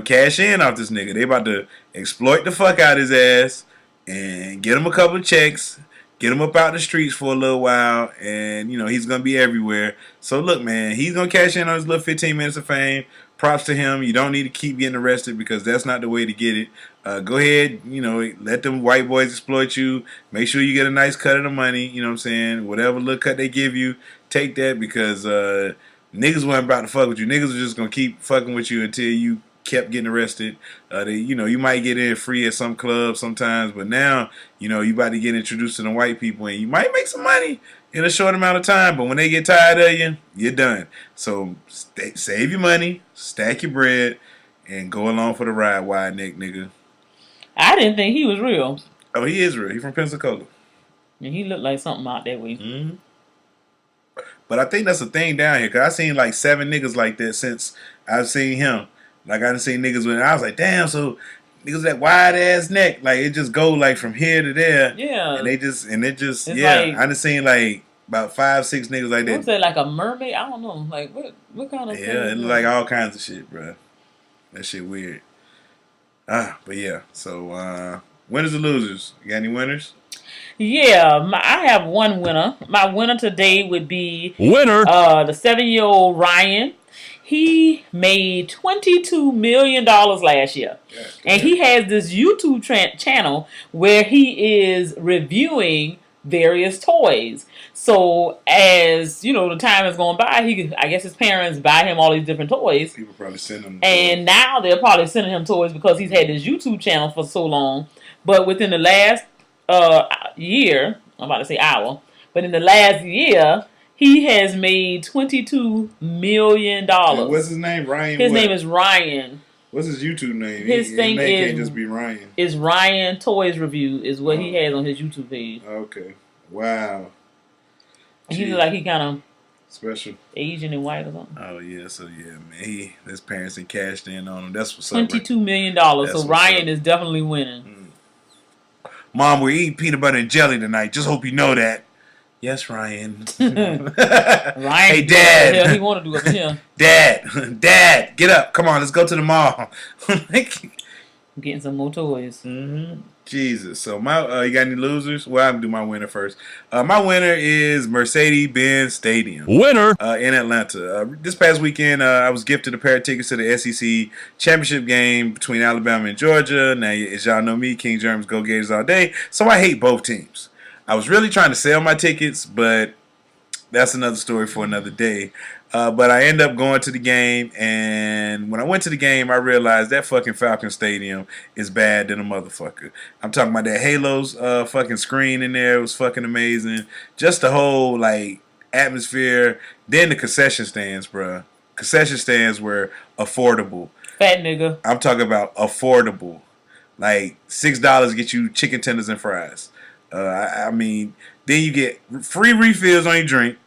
E: cash in off this nigga. They about to exploit the fuck out his ass and get him a couple of checks, get him up out the streets for a little while, and, he's going to be everywhere. So, look, man, he's going to cash in on his little 15 minutes of fame. Props to him. You don't need to keep getting arrested because that's not the way to get it. Go ahead, let them white boys exploit you. Make sure you get a nice cut of the money, you know what I'm saying? Whatever little cut they give you, take that because niggas wasn't about to fuck with you. Niggas was just going to keep fucking with you until you kept getting arrested. You might get in free at some clubs sometimes, but now, you about to get introduced to the white people and you might make some money in a short amount of time, but when they get tired of you, you're done. So save your money, stack your bread, and go along for the ride, wide neck nigga.
F: I didn't think he was real.
E: Oh, he is real. He from Pensacola.
F: And he looked like something out that way.
E: Mm-hmm. But I think that's a thing down here, because I've seen like 7 niggas like that since I've seen him. Like, I done seen niggas when I was like, damn, so niggas that wide ass neck, like it just go like from here to there.
F: Yeah.
E: And it just,
F: It's
E: yeah.
F: like,
E: I done seen like about 5, 6 niggas like that.
F: What's that, like a mermaid? I don't know. Like, what kind of
E: Yeah,
F: thing
E: it
F: is
E: look
F: that?
E: like all kinds of shit, bro. That shit weird. But yeah. So, winners or losers? You got any winners?
F: Yeah, I have one winner. My winner today would be
H: The
F: 7-year-old Ryan. He made $22 million last year.
E: Yeah,
F: And he has this YouTube channel where he is reviewing various toys. So as, the time has gone by, I guess his parents buy him all these different toys.
E: People probably send him.
F: And now they're probably sending him toys because he's had this YouTube channel for so long. But within the last year, I'm about to say hour, but in the last year, he has made $22 million.
E: And what's his name? Ryan?
F: His name is Ryan.
E: What's his YouTube name?
F: His thing
E: can't just be Ryan.
F: Is Ryan Toys Review is what he has on his YouTube page.
E: Okay. Wow.
F: He looks like he kind of
E: special,
F: Asian and white or something.
E: Oh yeah, so yeah, man. His parents had cashed in on him. That's what's up.
F: $22 million. So Ryan is definitely winning.
E: Mom, we're eating peanut butter and jelly tonight. Just hope you know that. Yes, Ryan.
F: Ryan,
E: hey, Dad.
F: What the hell he want to do up here?
E: Dad, get up. Come on, let's go to the mall.
F: Getting some more toys.
E: Mm-hmm. Jesus. So you got any losers? Well, I'm gonna do my winner first. My winner is Mercedes-Benz Stadium.
H: Winner
E: in Atlanta. This past weekend, I was gifted a pair of tickets to the SEC championship game between Alabama and Georgia. Now, as y'all know me, King Jerm's Go Gators all day. So I hate both teams. I was really trying to sell my tickets, but that's another story for another day. But I ended up going to the game, and when I went to the game, I realized that fucking Falcon Stadium is bad than a motherfucker. I'm talking about that Halos fucking screen in there. It was fucking amazing. Just the whole, like, atmosphere. Then the concession stands, bruh. Concession stands were affordable.
F: Fat nigga.
E: I'm talking about affordable. Like, $6 get you chicken tenders and fries. I mean, then you get free refills on your drink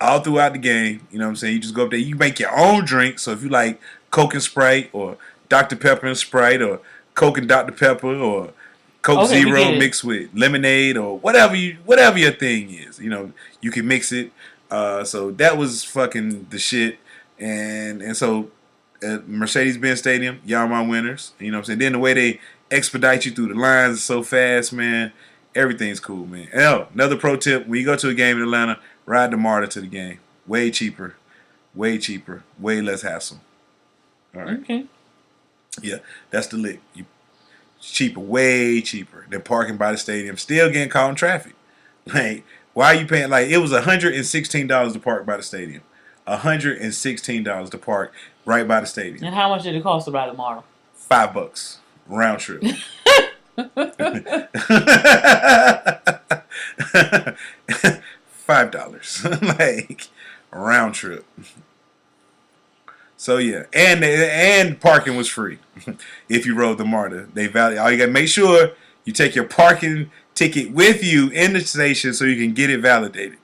E: all throughout the game. You know what I'm saying? You just go up there. You make your own drink. So if you like Coke and Sprite or Dr. Pepper and Sprite or Coke and Dr. Pepper or Coke Zero mixed with lemonade or whatever your thing is, you can mix it. So that was fucking the shit. And so at Mercedes-Benz Stadium, y'all my winners. You know what I'm saying? Then the way they expedite you through the lines is so fast, man. Everything's cool, man. And another pro tip, when you go to a game in Atlanta, ride the MARTA to the game. Way cheaper. Way less hassle. All right.
F: Okay.
E: Yeah, that's the lick. It's cheaper, way cheaper than parking by the stadium. Still getting caught in traffic. Like, why are you paying? Like, it was $116 to park by the stadium. $116 to park right by the stadium.
F: And how much did it cost to ride the MARTA?
E: $5 round trip. $5 like round trip. So yeah, and parking was free if you rode the MARTA. They value all you got to make sure you take your parking ticket with you in the station so you can get it validated.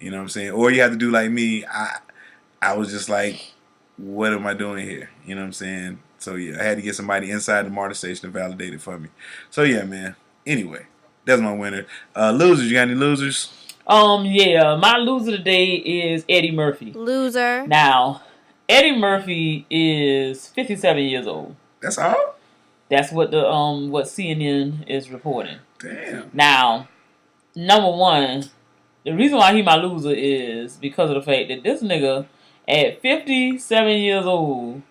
E: You know what I'm saying? Or you have to do like me. I was just like, what am I doing here? You know what I'm saying? So yeah, I had to get somebody inside the MARTA station to validate it for me. So yeah, man. Anyway, that's my winner. Losers, you got any losers?
F: Yeah, my loser today is Eddie Murphy.
H: Loser.
F: Now, Eddie Murphy is 57 years old.
E: That's all?
F: That's what the what CNN is reporting.
E: Damn.
F: Now, number one, the reason why he my loser is because of the fact that this nigga at 57 years old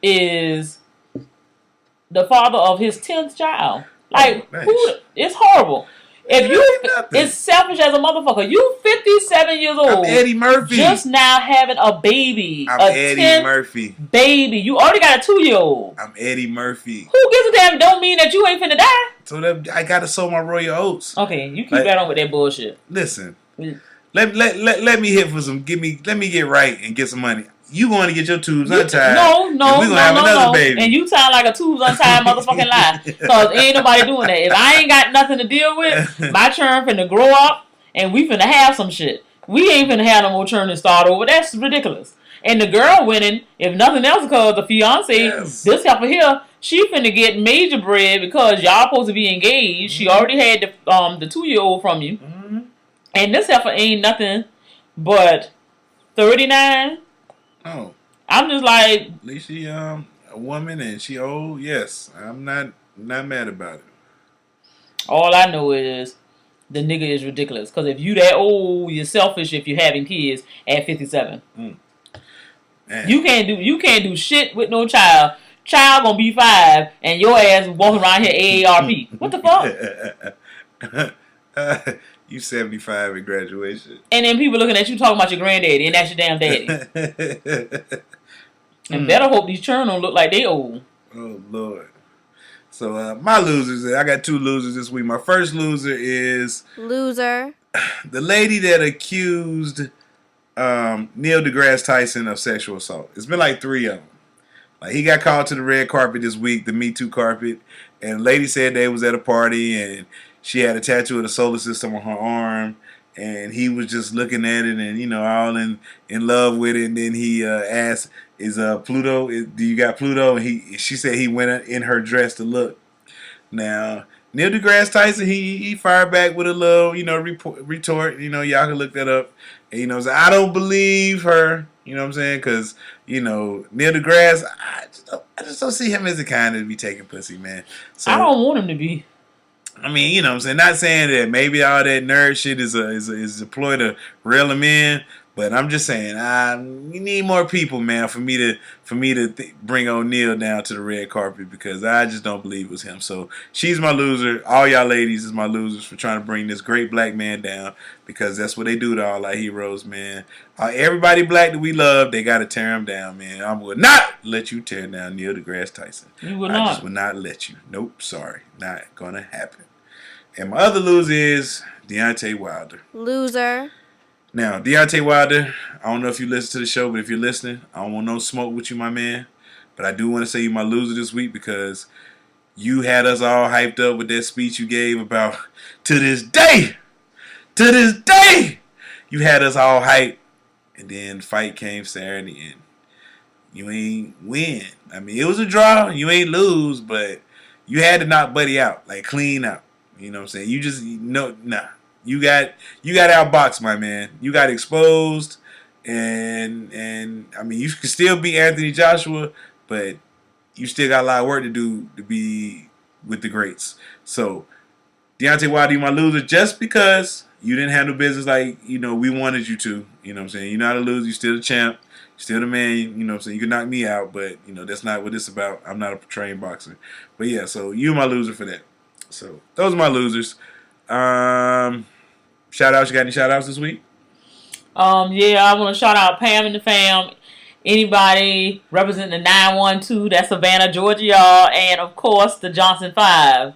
F: is the father of his 10th child. Like,
E: nice.
F: It's horrible. If you, it's selfish as a motherfucker. You 57 years old.
E: I'm Eddie Murphy.
F: Just now having a baby.
E: I'm
F: a
E: Eddie Murphy.
F: Baby. You already got a 2-year-old.
E: I'm Eddie Murphy.
F: Who gives a damn? Don't mean that you ain't finna die.
E: So that I gotta sow my royal oats.
F: Okay, you keep that on with that bullshit.
E: Listen. Let me hit for some. Let me get right and get some money. You going to get your tubes untied?
F: No.
E: We gonna have another baby.
F: And you sound like a tubes untied motherfucking lie. Cause ain't nobody doing that. If I ain't got nothing to deal with, my churn finna grow up and we finna have some shit. We ain't finna have no more churn and start over. That's ridiculous. And the girl winning, if nothing else, because the fiance, this heifer here, she finna get major bread because y'all supposed to be engaged. She already had the 2-year-old from you. And this heifer ain't nothing but 39.
E: Oh,
F: I'm just like,
E: at least she a woman and she old. Yes, I'm not mad about it.
F: All I know is the nigga is ridiculous. Because if you that old, you're selfish if you're having kids at 57. You can't do shit with no child. Child gonna be 5 and your ass walking around here AARP. What the fuck?
E: You 75 at graduation.
F: And then people looking at you talking about your granddaddy and that's your damn daddy. And better hope these children don't look like they old.
E: Oh, Lord. So, my losers, I got 2 losers this week. My first loser is...
H: Loser.
E: The lady that accused Neil deGrasse Tyson of sexual assault. It's been like 3 of them. Like, he got called to the red carpet this week, the Me Too carpet. And the lady said they was at a party and... She had a tattoo of the solar system on her arm, and he was just looking at it and, you know, all in love with it. And then he asked, is Pluto, do you got Pluto? And she said he went in her dress to look. Now, Neil deGrasse Tyson, he fired back with a little, you know, retort. You know, y'all can look that up. And, you know, so I don't believe her, you know what I'm saying? Because, you know, Neil deGrasse, I just don't see him as the kind to be taking pussy, man. So,
F: I don't want him to be.
E: I mean, you know what I'm saying? Not saying that maybe all that nerd shit is a ploy to reel him in, but I'm just saying, we need more people, man, for me to bring O'Neal down to the red carpet because I just don't believe it was him. So she's my loser. All y'all ladies is my losers for trying to bring this great black man down because that's what they do to all our heroes, man. Everybody black that we love, they got to tear him down, man. I would not let you tear down Neil deGrasse Tyson.
F: You would
E: I
F: not.
E: just would not let you. Nope, sorry. Not going to happen. And my other loser is Deontay Wilder.
H: Loser.
E: Now, Deontay Wilder, I don't know if you listen to the show, but if you're listening, I don't want no smoke with you, my man. But I do want to say you're my loser this week because you had us all hyped up with that speech you gave about to this day, you had us all hyped. And then the fight came Saturday and you ain't win. I mean, it was a draw. You ain't lose, but you had to knock Buddy out, like clean out. You know what I'm saying? You just, nah. You got outboxed, my man. You got exposed, and I mean, you can still be Anthony Joshua, but you still got a lot of work to do to be with the greats. So, Deontay Wilder, you my loser just because you didn't handle business like, you know, we wanted you to. You know what I'm saying? You're not a loser. You're still the champ. You're still the man. You know what I'm saying? You can knock me out, but, you know, that's not what it's about. I'm not a trained boxer. But, yeah, so you're my loser for that. So, those are my losers. Shout outs. You got any shout outs this week?
F: Yeah, I want to shout out Pam and the fam. Anybody representing the 912, that's Savannah, Georgia, y'all. And, of course, the Johnson 5.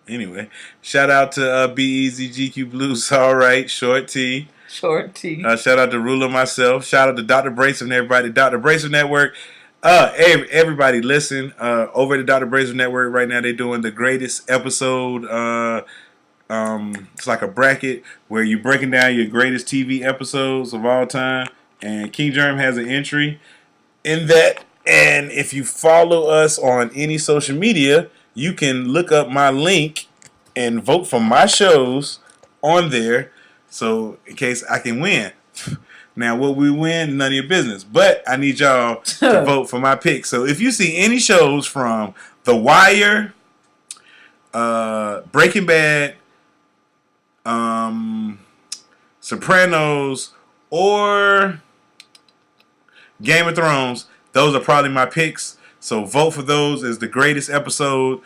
E: Anyway, shout out to Be Easy, GQ Blues, all right, Short T.
F: Short T.
E: Shout out to Ruler myself. Shout out to Dr. Braceman and everybody, Dr. Braceman Network. Everybody listen. Over at the Dr. Brazier Network right now, they're doing the greatest episode. It's like a bracket where you're breaking down your greatest TV episodes of all time. And King Jerm has an entry in that. And if you follow us on any social media, you can look up my link and vote for my shows on there. So in case I can win. Now, what we win, none of your business. But I need y'all to vote for my pick. So if you see any shows from The Wire, Breaking Bad, Sopranos, or Game of Thrones, those are probably my picks. So vote for those as the greatest episode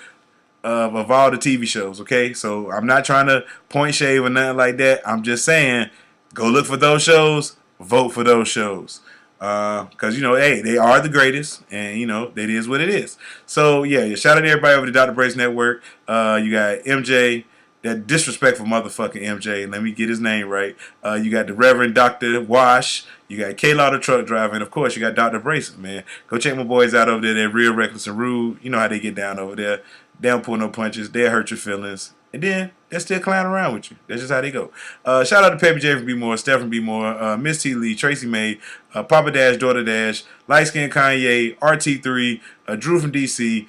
E: of all the TV shows, okay? So I'm not trying to point shave or nothing like that. I'm just saying, go look for those shows. Vote for those shows. Because, hey, they are the greatest. And, it is what it is. So, yeah, shout out to everybody over the Dr. Brace Network. You got MJ, that disrespectful motherfucking MJ. Let me get his name right. You got the Reverend Dr. Wash. You got K-Law, the truck driver. And, of course, you got Dr. Braces, man. Go check my boys out over there. They're real reckless and rude. You know how they get down over there. They don't pull no punches. They'll hurt your feelings. And then they'll still clown around with you. That's just how they go. Shout out to Peppy J from B More, Steph from B More, Miss T Lee, Tracy May, Papa Dash, Daughter Dash, Light Skin Kanye, RT3, Drew from DC,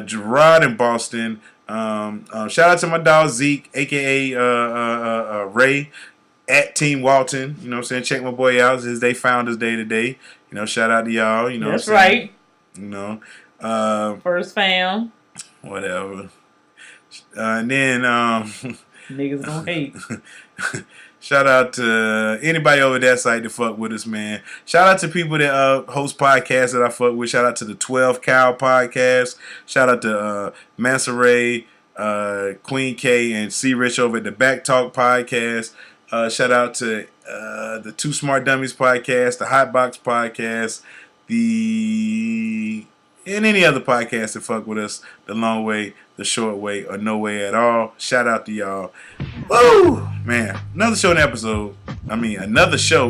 E: Gerard in Boston. Shout out to my dog Zeke, a.k.a. Ray, at Team Walton. You know what I'm saying? Check my boy out. It's his day Founders Day today. Shout out to y'all. You know
F: that's
E: what I'm saying?
F: Right. First fam.
E: Whatever. And then
F: niggas gonna hate.
E: Shout out to anybody over that site that fuck with us, man. Shout out to people that host podcasts that I fuck with. Shout out to the 12 Cow podcast. Shout out to Mansa Ray, Queen K, and C Rich over at the Back Talk podcast. Shout out to the Two Smart Dummies podcast, the Hot Box podcast, and any other podcast that fuck with us, the long way, the short way, or no way at all. Shout out to y'all. Woo! Man, another show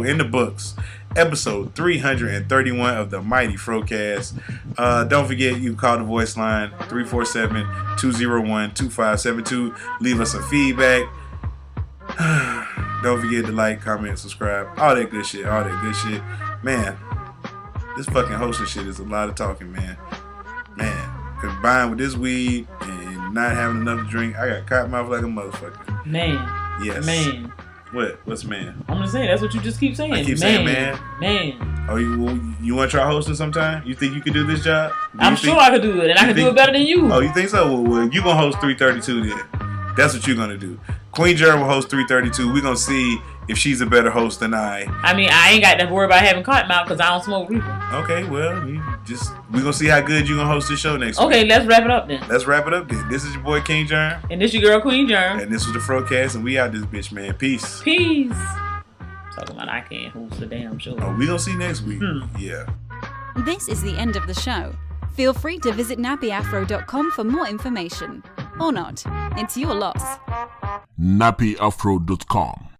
E: in the books. Episode 331 of the mighty FROCAST. Don't forget, you can call the voice line 347-201-2572. Leave us some feedback. Don't forget to like, comment, subscribe. All that good shit. Man, this fucking hosting shit is a lot of talking, man. Combined with this weed and not having enough to drink, I got cotton mouth like a motherfucker.
F: Man.
E: Yes.
F: Man.
E: What's man?
F: I'm just saying, that's what you just keep saying.
E: I keep saying man.
F: Man.
E: Oh, you want to try hosting sometime? You think you could do this job?
F: I'm sure I could do it, and I can do it better than you.
E: Oh, you think so? Well, you going to host 332 then. That's what you're going to do. Queen Jerm will host 332. We're going to see if she's a better host than I.
F: I mean, I ain't got to worry about having cotton mouth because I don't smoke reefer.
E: Okay, well, we're going to see how good you're going to host this show next week.
F: Okay, let's wrap it up then.
E: This is your boy King Jerm.
F: And this your girl Queen Jerm.
E: And this was the FROCAST, and we out this bitch, man. Peace.
F: Talking about I can't host a damn show.
E: Oh, we going to see next week. Yeah.
H: This is the end of the show. Feel free to visit nappyafro.com for more information. Or not. It's your loss.
I: nappyafro.com